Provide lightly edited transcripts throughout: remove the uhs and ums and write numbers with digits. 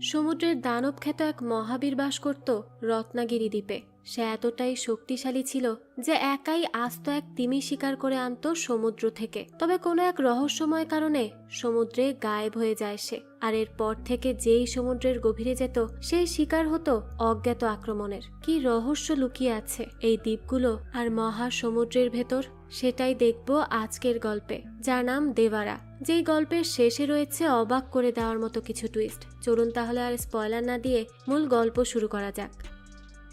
সমুদ্রের দানব খ্যাত এক মহাবীর বাস করত রত্নাগিরি দ্বীপে। সে এতটাই শক্তিশালী ছিল যে একাই আস্ত এক তিমি শিকার করে আনতো সমুদ্র থেকে। তবে কোনো এক রহস্যময় কারণে সমুদ্রে গায়েব হয়ে যায় সে। আর এরপর থেকে যেই সমুদ্রের গভীরে যেত সেই শিকার হতো অজ্ঞাত আক্রমণের। কি রহস্য লুকিয়ে আছে এই দ্বীপগুলো আর মহা সমুদ্রের ভেতর, সেটাই দেখব আজকের গল্পে, যার নাম দেভারা। যেই গল্পের শেষে রয়েছে অবাক করে দেওয়ার মতো কিছু টুইস্ট। চলুন তাহলে আর স্পয়লার না দিয়ে মূল গল্প শুরু করা যাক।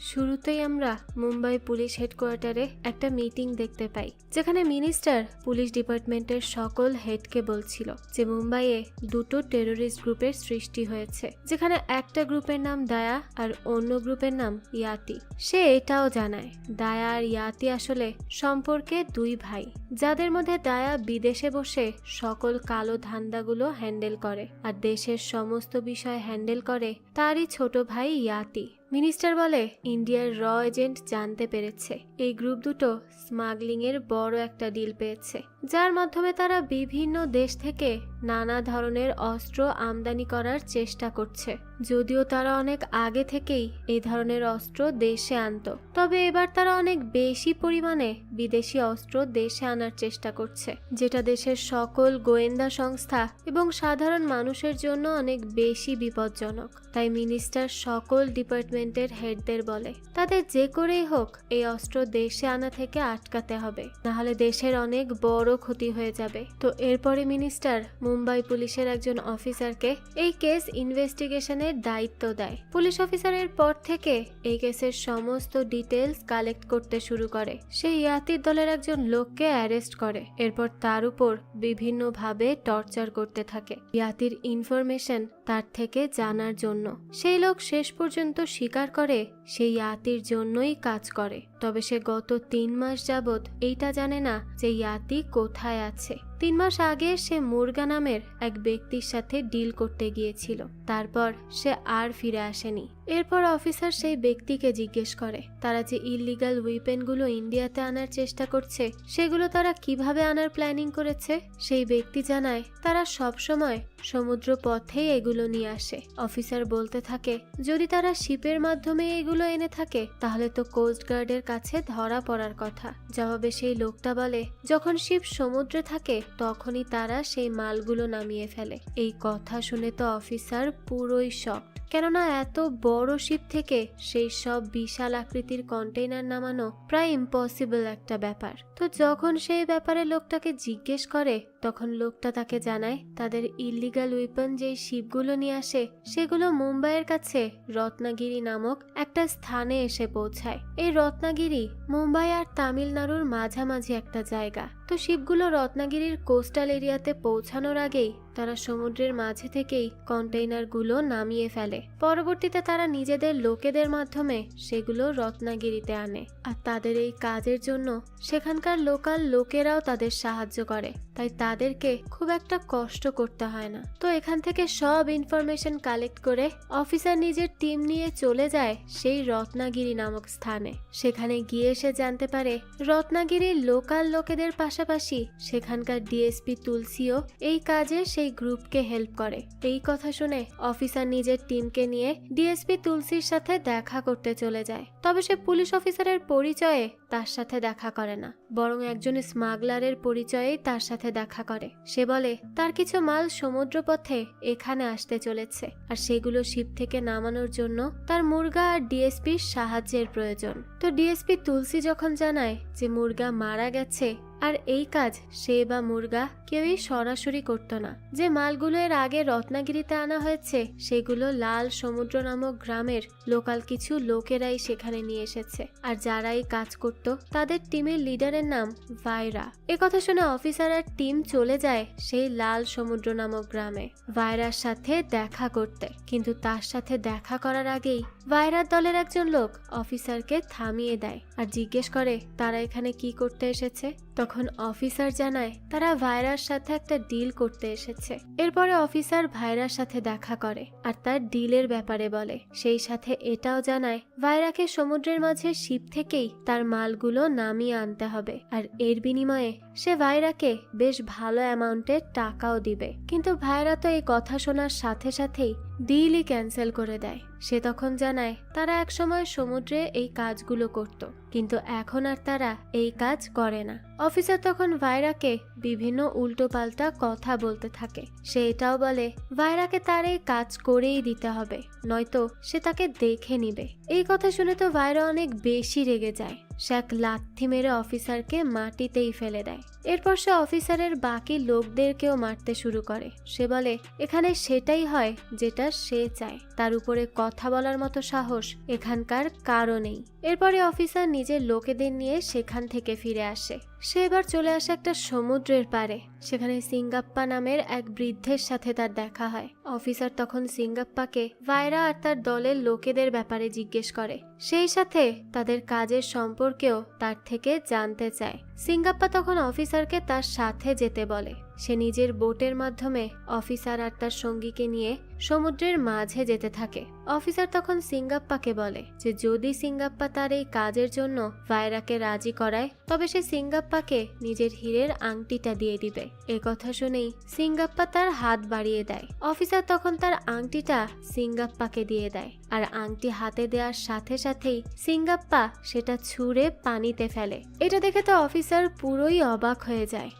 শুরুতেই আমরা মুম্বাই পুলিশ হেডকোয়ার্টারে একটা মিটিং দেখতে পাই, যেখানে মিনিস্টার পুলিশ ডিপার্টমেন্টের সকল হেডকে বলছিল যে মুম্বাইয়ে দুটো টেরোরিস্ট গ্রুপের সৃষ্টি হয়েছে, যেখানে একটা গ্রুপের নাম দায়া আর অন্য গ্রুপের নাম ইয়াতি। সে এটাও জানায় দায়া আর ইয়াতি আসলে সম্পর্কে দুই ভাই, যাদের মধ্যে দায়া বিদেশে বসে সকল কালো ধান্দাগুলো হ্যান্ডেল করে আর দেশের সমস্ত বিষয় হ্যান্ডেল করে তারই ছোট ভাই ইয়াতি। মিনিস্টার বলে ইন্ডিয়ার র এজেন্ট জানতে পেরেছে এই গ্রুপ দুটো স্মাগলিং এর বড় একটা ডিল পেয়েছে, যার মাধ্যমে তারা বিভিন্ন দেশ থেকে নানা ধরনের অস্ত্র আমদানি করার চেষ্টা করছে। যদিও তারা অনেক আগে থেকেই এই ধরনের অস্ত্র দেশে আনতো, তবে এবার তারা অনেক বেশি পরিমাণে বিদেশি অস্ত্র দেশে আনার চেষ্টা করছে, যেটা দেশের সকল গোয়েন্দা সংস্থা এবং সাধারণ মানুষের জন্য অনেক বেশি বিপজ্জনক। তাই মিনিস্টার সকল ডিপার্টমেন্টের হেডদের বলে তাদের যে করেই হোক এই অস্ত্র দেশে আনা থেকে আটকাতে হবে, নাহলে দেশের অনেক বড় ক্ষতি হয়ে যাবে। তো এরপরে মিনিস্টার মুম্বাই পুলিশের একজন অফিসারকে এই কেস ইনভেস্টিগেশনের দায়িত্ব দেয়। পুলিশ অফিসারের পর থেকে এই কেসের সমস্ত ডিটেলস কালেক্ট করতে শুরু করে। সে ইয়াতির দলের একজন লোককে অ্যারেস্ট করে, এরপর তার উপর বিভিন্নভাবে টর্চার করতে থাকে ইয়াতির ইনফরমেশন তার থেকে জানার জন্য। সেই লোক শেষ পর্যন্ত স্বীকার করে সেই ইয়াতির জন্যই কাজ করে। তবে সে গত 3 মাস যাবৎ এইটা জানে না যে ইয়াতি কোথায় আছে। 3 মাস আগে সে মুরগা নামের এক ব্যক্তির সাথে ডিল করতে গিয়েছিল, তারপর সে আর ফিরে আসেনি। এরপর অফিসার সেই ব্যক্তিকে জিজ্ঞেস করে তারা যে ইলিগাল উইপেনগুলো ইন্ডিয়াতে আনার চেষ্টা করছে সেগুলো তারা কিভাবে আনার প্ল্যানিং করেছে। সেই ব্যক্তি জানায় তারা সবসময় সমুদ্র পথেই এগুলো নিয়ে আসে। অফিসার বলতে থাকে যদি তারা শিপের মাধ্যমে এগুলো এনে থাকে তাহলে তো কোস্ট গার্ডের কাছে ধরা পড়ার কথা। জবাবে সেই লোকটা বলে যখন শিপ সমুদ্রে থাকে তখনই তারা সেই মালগুলো নামিয়ে ফেলে। এই কথা শুনে তো অফিসার পুরোই শক, কেননা এত বড় শিপ থেকে সেই সব বিশাল আকৃতির কন্টেইনার নামানো প্রায় ইম্পসিবল একটা ব্যাপার। তো যখন সেই ব্যাপারে লোকটাকে জিজ্ঞেস করে তখন লোকটা তাকে জানায় তাদের ইলিগাল উইপন যেই শিপগুলো নিয়ে আসে সেগুলো মুম্বাইয়ের কাছে রত্নাগিরি নামক একটা স্থানে এসে পৌঁছায়। এই রত্নাগিরি মুম্বাই আর তামিলনাড়ুর মাঝামাঝি একটা জায়গা। তো শিপগুলো রত্নাগিরির কোস্টাল এরিয়াতে পৌঁছানোর আগেই তারা সমুদ্রের মাঝে থেকেই কন্টেইনারগুলো নামিয়ে ফেলে। পরবর্তীতে তারা নিজেদের লোকেদের মাধ্যমে সেগুলো রত্নাগিরিতে আনে, আর তাদের এই কাজের জন্য সেখানকার লোকাল লোকেরাও তাদের সাহায্য করে, তাই তাদেরকে খুব একটা কষ্ট করতে হয় না। তো এখান থেকে সব ইনফরমেশন কালেক্ট করে অফিসার নিজের টিম নিয়ে চলে যায় সেই রত্নাগিরি নামক স্থানে। সেখানে গিয়ে সে জানতে পারে রত্নাগিরির লোকাল লোকেদের পাশাপাশি সেখানকার ডিএসপি তুলসীও এই কাজে সেই গ্রুপকে হেল্প করে। এই কথা শুনে অফিসার নিজের টিমকে নিয়ে ডিএসপি তুলসীর সাথে দেখা করতে চলে যায়। তবে সে পুলিশ অফিসারের পরিচয়ে তার সাথে দেখা করে না, বরং একজন স্মাগলারের পরিচয়েই তার সাথে দেখা করে। সে বলে তার কিছু মাল সমুদ্রপথে এখানে আসতে চলেছে আর সেগুলো শিপ থেকে নামানোর জন্য তার মুরগা আর ডিএসপির সাহায্যের প্রয়োজন। তো ডিএসপি তুলসী যখন জানায় যে মুরগা মারা গেছে আর এই কাজ সে বা মুরগা কেউই সরাসরি করতো না, যে মালগুলো এর আগে রত্নাগিরিতে আনা হয়েছে সেগুলো লাল সমুদ্র নামক গ্রামের লোকাল কিছু লোকেরাই সেখানে নিয়ে এসেছে, আর যারা এই কাজ করত তাদের টিমের লিডারের নাম ভায়রা। কথা শুনে অফিসার আর টিম চলে যায় সেই লাল সমুদ্র নামক গ্রামে ভায়রার সাথে দেখা করতে। কিন্তু তার সাথে দেখা করার আগেই ভায়রার দলের একজন লোক অফিসারকে থামিয়ে দেয় আর জিজ্ঞেস করে তারা এখানে কি করতে এসেছে। তখন অফিসার জানায় তারা ভায়রার সাথে একটা ডিল করতে এসেছে। এরপরে অফিসার ভায়রার সাথে দেখা করে আর তার ডিলের ব্যাপারে বলে, সেই সাথে এটাও জানায় ভায়রাকে সমুদ্রের মাঝে শিপ থেকেই তার মালগুলো নামিয়ে আনতে হবে, আর এর বিনিময়ে সে ভায়রাকে বেশ ভালো অ্যামাউন্টের টাকাও দিবে। কিন্তু ভায়রা তো এই কথা শোনার সাথে সাথেই ডিলই ক্যান্সেল করে দেয়। সে তখন জানায় তারা একসময় সমুদ্রে এই কাজগুলো করত, কিন্তু এখন আর তারা এই কাজ করে না। অফিসার তখন ভায়রাকে বিভিন্ন উল্টোপাল্টা কথা বলতে থাকে। সে এটাও বলে ভায়রাকে তার এই কাজ করেই দিতে হবে, নয়তো সে তাকে দেখে নিবে। এই কথা শুনে তো ভায়রা অনেক বেশি রেগে যায়। সে এক লাথি মেরে অফিসারকে মাটিতেই ফেলে দেয়। এরপর সে অফিসারের বাকি লোকদেরকেও মারতে শুরু করে। সে বলে এখানে সেটাই হয় যেটা সে চায়, তার উপরে কথা বলার মতো সাহস এখানকার কারো নেই। এরপরে অফিসার নিজের লোকেদের নিয়ে সেখান থেকে ফিরে আসে। সে এবার চলে আসে একটা সমুদ্রের পাড়ে। সেখানে সিঙ্গাপ্পা নামের এক বৃদ্ধের সাথে তার দেখা হয়। অফিসার তখন সিঙ্গাপ্পাকে ভায়রা আর তার দলের লোকেদের ব্যাপারে জিজ্ঞেস করে, সেই সাথে তাদের কাজের সম্পর্কেও তার থেকে জানতে চায়। সিঙ্গাপ্পা তখন অফিসারকে তার সাথে যেতে বলে। সে নিজের বোটের মাধ্যমে অফিসার আর তার সঙ্গীকে নিয়ে সমুদ্রের মাঝে যেতে থাকে। অফিসার তখন সিঙ্গাপ্পাকে বলে যে যদি সিঙ্গাপ্পা তার এই কাজের জন্য ভায়রাকে রাজি করায়, তবে সে সিঙ্গাপ্পাকে নিজের হীরের আংটিটা দিয়ে দিবে। এ কথা শুনেই সিঙ্গাপ্পা তার হাত বাড়িয়ে দেয়। অফিসার তখন তার আংটিটা সিঙ্গাপ্পাকে দিয়ে দেয়, আর আংটি হাতে দেওয়ার সাথে সাথেই সিঙ্গাপ্পা সেটা ছুঁড়ে পানিতে ফেলে। এটা দেখে তো অফিসার পুরোই অবাক হয়ে যায়।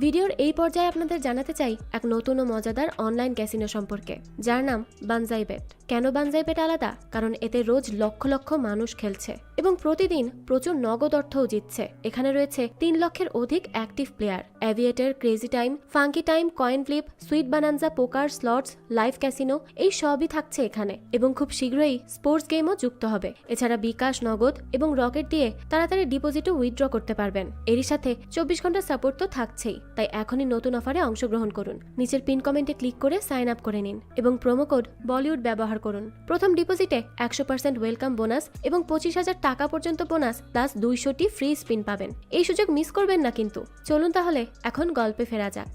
ভিডিওর এই পর্যায়ে আপনাদের জানাতে চাই এক নতুন ও মজাদার অনলাইন ক্যাসিনো সম্পর্কে, যার নাম বানজাই বেট। কেন বানজাই বেট আলাদা? কারণ এতে রোজ লক্ষ লক্ষ মানুষ খেলছে এবং প্রতিদিন প্রচুর নগদ অর্থও জিতছে। এখানে রয়েছে 3 লক্ষের অধিক active player. Aviator, Crazy Time, Funky Time, Coin Flip, Sweet Bonanza, poker, slots, live casino, এই সবই থাকছে এখানে এবং খুব শীঘ্রই স্পোর্টস গেমও যুক্ত হবে। এছাড়া বিকাশ, নগদ এবং রকেট দিয়ে তাড়াতাড়ি ডিপোজিটও উইথড্র করতে পারবেন। এরই সাথে 24 ঘন্টা সাপোর্ট তো থাকছেই। তাই এখনই নতুন অফারে অংশগ্রহণ করুন। নিচের পিন কমেন্টে ক্লিক করে সাইন আপ করে নিন এবং প্রোমো কোড বলিউড ব্যবহার করুন। প্রথম ডিপোজিটে 100% ওয়েলকাম বোনাস এবং 25,000 টাকা পর্যন্ত বোনাস প্লাস 200টি ফ্রি স্পিন পাবেন। এই সুযোগ মিস করবেন না কিন্তু। চলুন তাহলে এখন গল্পে ফেরা যাক।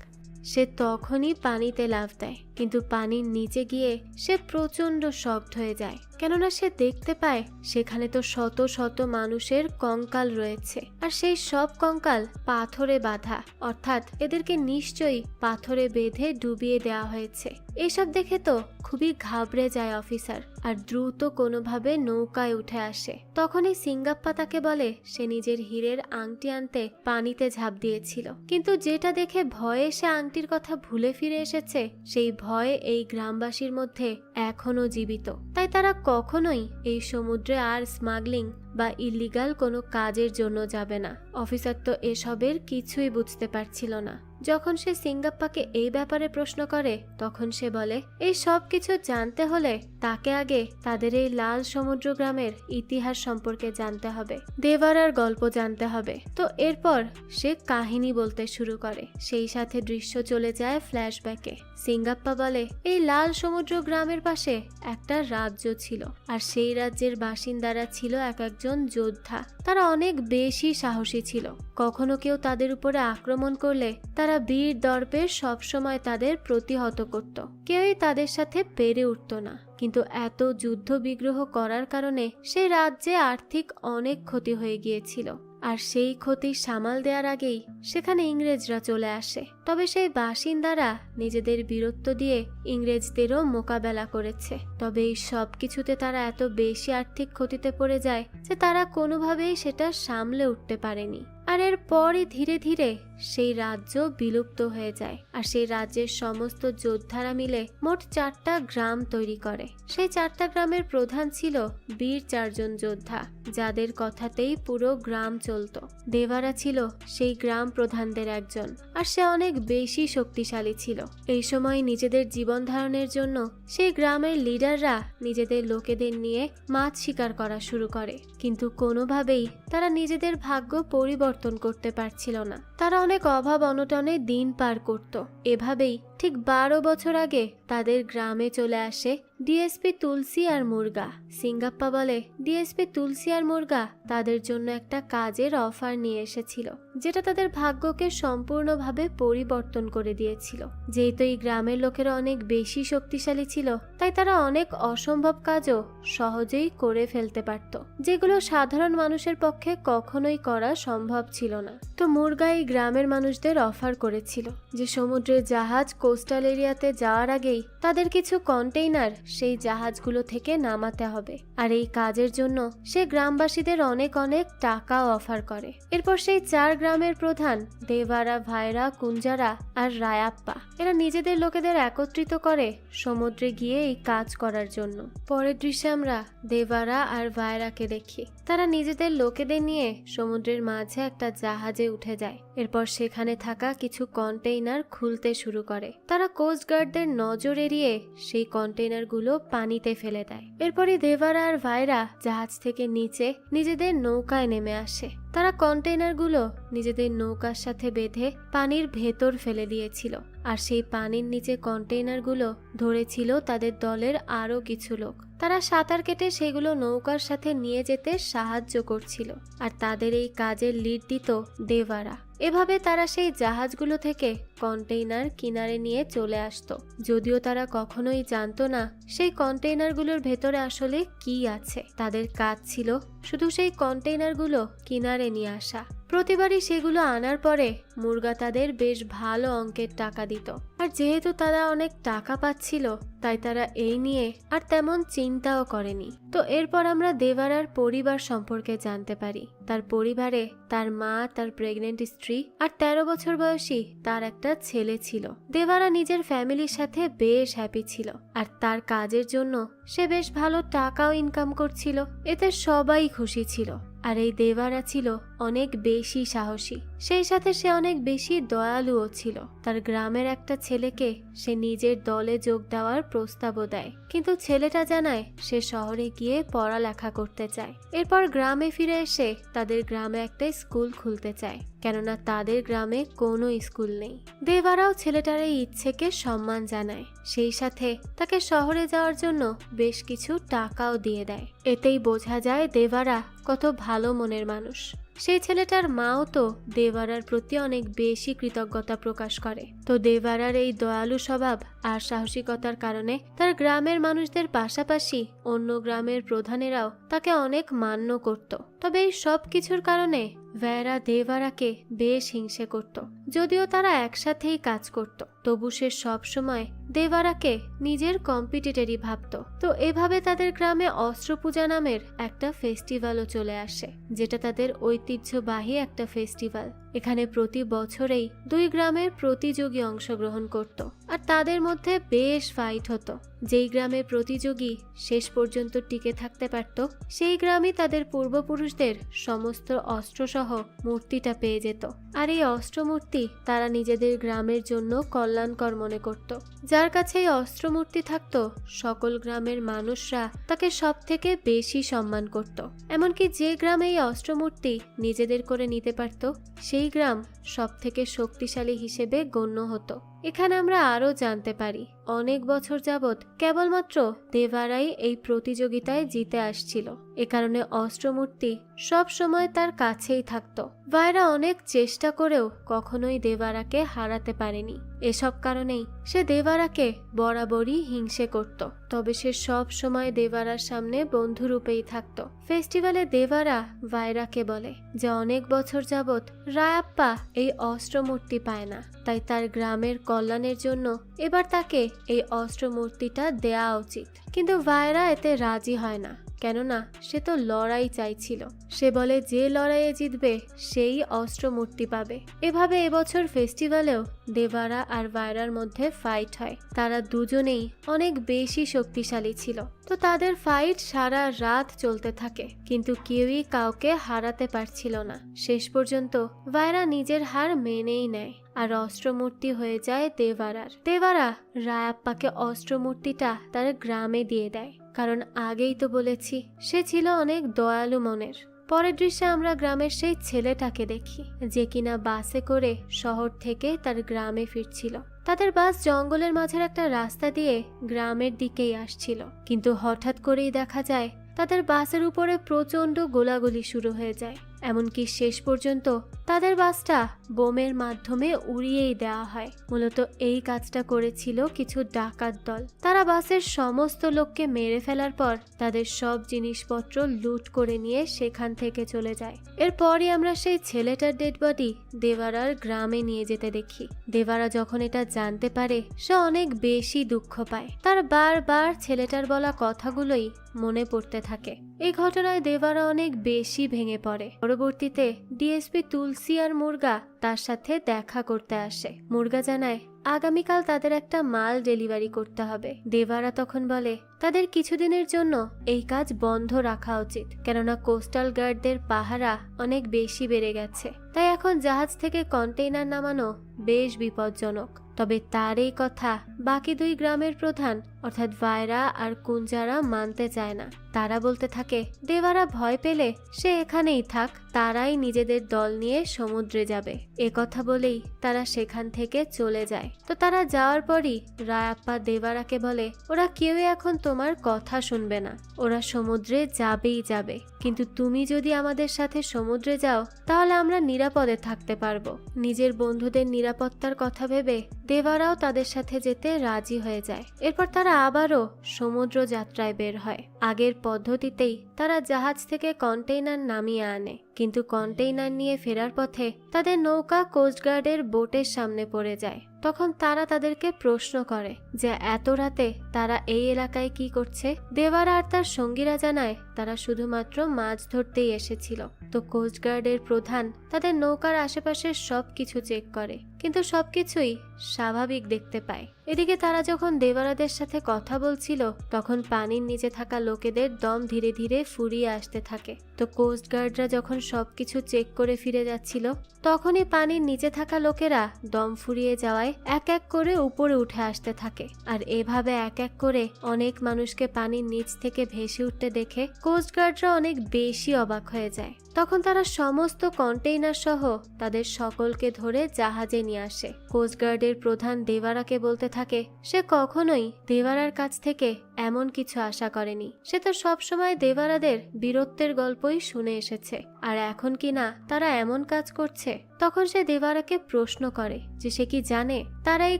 সে তখনই পানিতে লাফ দেয়, কিন্তু পানির নিচে গিয়ে সে প্রচন্ড শকড হয়ে যায়, কেননা সে দেখতে পায় সেখানে তো শত শত মানুষের কঙ্কাল রয়েছে, আর সেই সব কঙ্কাল পাথরে বাঁধা, অর্থাৎ এদেরকে নিশ্চয়ই পাথরে বেঁধে ডুবিয়ে দেওয়া হয়েছে। এসব দেখে তো খুবই ঘাবড়ে যায় অফিসার, আর দ্রুত কোনোভাবে নৌকায় উঠে আসে। তখনই সিঙ্গাপ্পা তাকে বলে সে নিজের হীরের আংটি আনতে পানিতে ঝাঁপ দিয়েছিল, কিন্তু যেটা দেখে ভয়ে সে আংটির কথা ভুলে ফিরে এসেছে, সেই ভয় এই গ্রামবাসীর মধ্যে এখনো জীবিত। তাই তারা কখনোই এই সমুদ্রে আর স্মাগলিং বা ইলিগাল কোনো কাজের জন্য যাবে না। অফিসার তো এসবের কিছুই বুঝতে পারছিল না। যখন সে সিঙ্গাপ্পাকে এই ব্যাপারে প্রশ্ন করে, তখন সে বলে এই সব কিছু জানতে হলে তাকে আগে তাদের এই লাল সমুদ্র গ্রামের ইতিহাস সম্পর্কে জানতে হবে, দেওয়ারার গল্প জানতে হবে। তো এরপর সে কাহিনী বলতে শুরু করে। সেই সাথে দৃশ্য চলে যায় ফ্ল্যাশব্যাকে। সিঙ্গাপ্পা বলে এই লাল সমুদ্র গ্রামের পাশে একটা রাজ্য ছিল, আর সেই রাজ্যের বাসিন্দারা ছিল এক একজন যোদ্ধা। তারা অনেক বেশি সাহসী ছিল। কখনো কেউ তাদের উপরে আক্রমণ করলে তারা বীর দর্পে সবসময় তাদের প্রতিহত করত। কেউই তাদের সাথে পেরে উঠত না। কিন্তু এত যুদ্ধ বিগ্রহ করার কারণে সেই রাজ্যে আর্থিক অনেক ক্ষতি হয়ে গিয়েছিল, আর সেই ক্ষতি সামাল দেওয়ার আগেই সেখানে ইংরেজরা চলে আসে। তবে সেই বাসিন্দারা নিজেদের বীরত্ব দিয়ে ইংরেজদেরও মোকাবেলা করেছে। তবে এই সব কিছুতে তারা এত বেশি আর্থিক ক্ষতিতে পড়ে যায় যে তারা কোনোভাবেই সেটা সামলে উঠতে পারেনি। আর এর পরে ধীরে ধীরে সেই রাজ্য বিলুপ্ত হয়ে যায়, আর সেই রাজ্যের সমস্ত যোদ্ধারা মিলে মোট 4টা গ্রাম তৈরি করে। সেই 4টা গ্রামের প্রধান ছিল বীর 4 জন যোদ্ধা, যাদের কথাতেই পুরো গ্রাম চলত। দেওয়ারা ছিল সেই গ্রাম প্রধানদের একজন, আর সে অনেক বেশি শক্তিশালী ছিল। এই সময় নিজেদের জীবন ধারণের জন্য সেই গ্রামের লিডাররা নিজেদের লোকেদের নিয়ে মাছ শিকার করা শুরু করে, কিন্তু কোনোভাবেই তারা নিজেদের ভাগ্য পরিবর্তন করতে পারছিল না। তারা অনেক অভাব অনটনে দিন পার করত। এভাবেই ঠিক 12 বছর আগে তাদের গ্রামে চলে আসে ডিএসপি তুলসী আর মুরগা। সিঙ্গাপ্পা বলে ডিএসপি তুলসী আর মুরগা তাদের জন্য একটা কাজের অফার নিয়ে এসেছিল, যেটা তাদের ভাগ্যকে সম্পূর্ণভাবে পরিবর্তন করে দিয়েছিল। যেহেতু এই গ্রামের লোকেরা অনেক বেশি শক্তিশালী ছিল, তাই তারা অনেক অসম্ভব কাজও সহজেই করে ফেলতে পারত, যেগুলো সাধারণ মানুষের পক্ষে কখনোই করা সম্ভব ছিল না। তো মুরগা এই গ্রামের মানুষদের অফার করেছিল যে সমুদ্রের জাহাজ কোস্টাল এরিয়াতে যাওয়ার আগেই তাদের কিছু কন্টেইনার সেই জাহাজগুলো থেকে নামাতে হবে, আর এই কাজের জন্য সে গ্রামবাসীদের অনেক অনেক টাকাও অফার করে। এরপর সেই 4 গ্রামের প্রধান দেবারা, ভায়রা, কুঞ্জারা আর রায়াপ্পা এরা নিজেদের লোকেদের একত্রিত করে সমুদ্রে গিয়ে এই কাজ করার জন্য। পরের দৃশ্যে আমরা দেবারা আর ভায়রাকে দেখি। তারা নিজেদের লোকেদের নিয়ে সমুদ্রের মাঝে একটা জাহাজে উঠে যায়। এরপর সেখানে থাকা কিছু কন্টেইনার খুলতে শুরু করে। তারা কোস্টগার্ডদের নজর এড়িয়ে সেই কন্টেইনারগুলো পানিতে ফেলে দেয়। এরপরই দেবারা আর ভায়রা জাহাজ থেকে নিচে নিজেদের নৌকায় নেমে আসে। তারা কন্টেইনারগুলো নিজেদের নৌকার সাথে বেঁধে পানির ভেতর ফেলে দিয়েছিল, আর সেই পানির নিচে কন্টেইনারগুলো ধরেছিল তাদের দলের আরো কিছু লোক। তারা সাঁতার কেটে সেগুলো নৌকার সাথে নিয়ে যেতে সাহায্য করছিল, আর তাদের এই কাজের লিড দিত দেবারা। এভাবে তারা সেই জাহাজগুলো থেকে কন্টেইনার কিনারে নিয়ে চলে আসতো, যদিও তারা কখনোই জানতো না সেই কন্টেইনারগুলোর ভেতরে আসলে কি আছে। তাদের কাজ ছিল শুধু সেই কন্টেইনারগুলো কিনারে নিয়ে আসা। প্রতিবারই সেগুলো আনার পরে মুরগা তাদের বেশ ভালো অঙ্কের টাকা দিত, আর যেহেতু তারা অনেক টাকা পাচ্ছিল তাই তারা এই নিয়ে আর তেমন চিন্তাও করেনি। তো এরপর আমরা দেবারার পরিবার সম্পর্কে জানতে পারি। তার পরিবারে তার মা, তার প্রেগনেন্ট স্ত্রী আর 13 বছর বয়সী তার একটা ছেলে ছিল। দেবারা নিজের ফ্যামিলির সাথে বেশ হ্যাপি ছিল, আর তার কাজের জন্য সে বেশ ভালো টাকাও ইনকাম করছিল। এতে সবাই খুশি ছিল। আর এই দেবারা ছিল অনেক বেশি সাহসী, সেই সাথে সে অনেক বেশি দয়ালুও ছিল। তার গ্রামের একটা ছেলেকে সে নিজের দলে যোগ দেওয়ার প্রস্তাবও দেয়, কিন্তু ছেলেটা জানায় সে শহরে গিয়ে পড়ালেখা করতে চায়। এরপর গ্রামে ফিরে এসে তাদের গ্রামে একটা স্কুল খুলতে চায়, কেননা তাদের গ্রামে কোনো স্কুল নেই। দেবারাও ছেলেটার এই ইচ্ছেকে সম্মান জানায়, সেই সাথে তাকে শহরে যাওয়ার জন্য বেশ কিছু টাকাও দিয়ে দেয়। এতেই বোঝা যায় দেবারা কত ভালো মনের মানুষ। সেই ছেলেটার মাও তো দেবারার প্রতি অনেক বেশি কৃতজ্ঞতা প্রকাশ করে। তো দেবারার এই দয়ালু স্বভাব আর সাহসিকতার কারণে তার গ্রামের মানুষদের পাশাপাশি অন্য গ্রামের প্রধানেরাও তাকে অনেক মান্য করত। তবে এই সব কিছুর কারণে ভায়রা দেবারাকে বেশ হিংসে করত। যদিও তারা একসাথেই কাজ করত, তবু সে সবসময় দেবারাকে নিজের কম্পিটিটরই ভাবত। তো এভাবে তাদের গ্রামে অস্ত্র পূজা নামের একটা ফেস্টিভ্যালও চলে আসে, যেটা তাদের ঐতিহ্যবাহী একটা ফেস্টিভ্যাল। এখানে প্রতি বছরেই 2 গ্রামের প্রতিযোগী অংশগ্রহণ করত, আর তাদের মধ্যে বেশ ফাইট হতো। যেই গ্রামের প্রতিযোগী শেষ পর্যন্ত টিকে থাকতে পারত, সেই গ্রামই তাদের পূর্বপুরুষদের সমস্ত অস্ত্রসহ মূর্তিটা পেয়ে যেত। আর এই অস্ত্র মূর্তি তারা নিজেদের গ্রামের জন্য কল্যাণকর মনে করত। যার কাছে এই অস্ত্র মূর্তি থাকত, সকল গ্রামের মানুষরা তাকে সব থেকে বেশি সম্মান করত। এমনকি যে গ্রামে এই অস্ত্র মূর্তি নিজেদের করে নিতে পারত, সেই গ্রাম সব থেকে শক্তিশালী হিসেবে গণ্য হতো। এখানে আমরা আরো জানতে পারি, অনেক বছর যাবৎ কেবলমাত্র দেবারাই এই প্রতিযোগিতায় জিতে আসছিল। এ কারণে অস্ত্রমূর্তি সব সময় তার কাছেই থাকতো। ভায়রা অনেক চেষ্টা করেও কখনোই দেবারাকে হারাতে পারেনি। এসব কারণেই সে দেবারাকে বরাবরই হিংসে করত। তবে সে সব সময় দেবারার সামনে বন্ধুরূপেই থাকতো। ফেস্টিভ্যালে দেবারা ভায়রাকে বলে যে অনেক বছর যাবৎ রায়াপ্পা এই অস্ত্রমূর্তি পায় না, তাই তার গ্রামের কল্যাণের জন্য এবার তাকে এই অস্ত্রমূর্তিটা দেয়া উচিত। কিন্তু ভায়রা এতে রাজি হয় না, কেননা সে তো লড়াই চাইছিল। সে বলে যে লড়াইয়ে জিতবে সেই অস্ত্র মূর্তি পাবে। এভাবে এবছর ফেস্টিভ্যালেও দেবারা আর ভায়রার মধ্যে ফাইট হয়। তারা দুজনেই অনেক বেশি শক্তিশালী ছিল। তো তাদের ফাইট সারা রাত চলতে থাকে, কিন্তু কেউই কাউকে হারাতে পারছিল না। শেষ পর্যন্ত ভায়রা নিজের হার মেনেই নেয়, আর অস্ত্রমূর্তি হয়ে যায় দেবারার। দেবারা রায়াপ্পাকে অস্ত্রমূর্তিটা তার গ্রামে দিয়ে দেয়, কারণ আগেই তো বলেছি সে ছিল অনেক দয়ালু মনের। পরের দৃশ্যে আমরা গ্রামের সেই ছেলেটাকে দেখি, যে কিনা বাসে করে শহর থেকে তার গ্রামে ফিরছিল। তাদের বাস জঙ্গলের মাঝের একটা রাস্তা দিয়ে গ্রামের দিকেই আসছিল, কিন্তু হঠাৎ করেই দেখা যায় তাদের বাসের উপরে প্রচন্ড গোলাগুলি শুরু হয়ে যায়। এমনকি শেষ পর্যন্ত তাদের বাসটা বোমের মাধ্যমে উড়িয়েই দেওয়া হয়। মূলত এই কাজটা করেছিল কিছু ডাকাত দল। তারা বাসের সমস্ত লোককে মেরে ফেলার পর তাদের সব জিনিসপত্র লুট করে নিয়ে সেখান থেকে চলে যায়। এরপরই আমরা সেই ছেলেটার ডেড বডি দেবারার গ্রামে নিয়ে যেতে দেখি। দেবারা যখন এটা জানতে পারে সে অনেক বেশি দুঃখ পায়। তার বারবার ছেলেটার বলা কথাগুলোই মনে পড়তে থাকে। এই ঘটনায় দেবারা অনেক বেশি ভেঙে পড়ে। পরবর্তীতে ডিএসপি তুলসী আর মুর্গা তার সাথে দেখা করতে আসে। মুর্গা জানায় আগামীকাল তাদের একটা মাল ডেলিভারি করতে হবে। দেবারা তখন বলে তাদের কিছুদিনের জন্য এই কাজ বন্ধ রাখা উচিত, কেননা কোস্টাল গার্ডদের পাহারা অনেক বেশি বেড়ে গেছে। তাই এখন জাহাজ থেকে কন্টেইনার নামানো বেশ বিপজ্জনক। তবে তার এই কথা বাকি দুই গ্রামের প্রধান অর্থাৎ ভায়রা আর কুঞ্জারা মানতে চায় না। তারা বলতে থাকে দেবারা ভয় পেলে সে এখানেই থাক, তারাই নিজেদের দল নিয়ে সমুদ্রে যাবে। এ কথা বলেই তারা সেখান থেকে চলে যায়। তো তারা যাওয়ার পরই রায়াপ্পা দেবারাকে বলে ওরা কেউই এখন তোমার কথা শুনবে না, ওরা সমুদ্রে যাবেই যাবে, কিন্তু তুমি যদি আমাদের সাথে সমুদ্রে যাও তাহলে আমরা নিরাপদে থাকতে পারবো। নিজের বন্ধুদের নিরাপত্তার কথা ভেবে দেবারাও তাদের সাথে যেতে রাজি হয়ে যায়। এরপর তারা আবারও সমুদ্র যাত্রায় বের হয়। আগের পদ্ধতিতেই তারা জাহাজ থেকে কন্টেইনার নামিয়ে আনে, কিন্তু কন্টেইনার নিয়ে ফেরার পথে তাদের নৌকা কোস্টগার্ডের বোটের সামনে পড়ে যায়। তখন তারা তাদেরকে প্রশ্ন করে যে এত রাতে তারা এই এলাকায় কি করছে। দেবারা আর তার সঙ্গীরা জানায় তারা শুধুমাত্র মাছ ধরতেই এসেছিল। তো কোস্টগার্ডের প্রধান তাদের নৌকার আশেপাশের সবকিছু চেক করে, কিন্তু সবকিছুই স্বাভাবিক দেখতে পায়। এদিকে তারা যখন দেবারাদের সাথে কথা বলছিল তখন পানির নিচে থাকা লোকেদের দম ধীরে ধীরে ফুরিয়ে আসতে থাকে। তো কোস্টগার্ডরা যখন সবকিছু চেক করে ফিরে যাচ্ছিল তখনই পানির নিচে থাকা লোকেরা দম ফুরিয়ে যাওয়ায় এক এক করে উপরে উঠে আসতে থাকে। আর এভাবে এক এক করে অনেক মানুষকে পানির নিচ থেকে ভেসে উঠতে দেখে কোস্টগার্ডরা অনেক বেশি অবাক হয়ে যায়। তখন তারা সমস্ত কন্টেইনার সহ তাদের সকলকে ধরে জাহাজে নিয়ে আসে। কোস্টগার্ডের প্রধান দেবারাকে বলতে থাকে সে কখনোই দেবারার কাছ থেকে এমন কিছু আশা করেনি। সে তো সবসময় দেবারাদের বীরত্বের গল্পই শুনে এসেছে, আর এখন কি না তারা এমন কাজ করছে। তখন সে দেবারাকে প্রশ্ন করে যে সে কি জানে তারা এই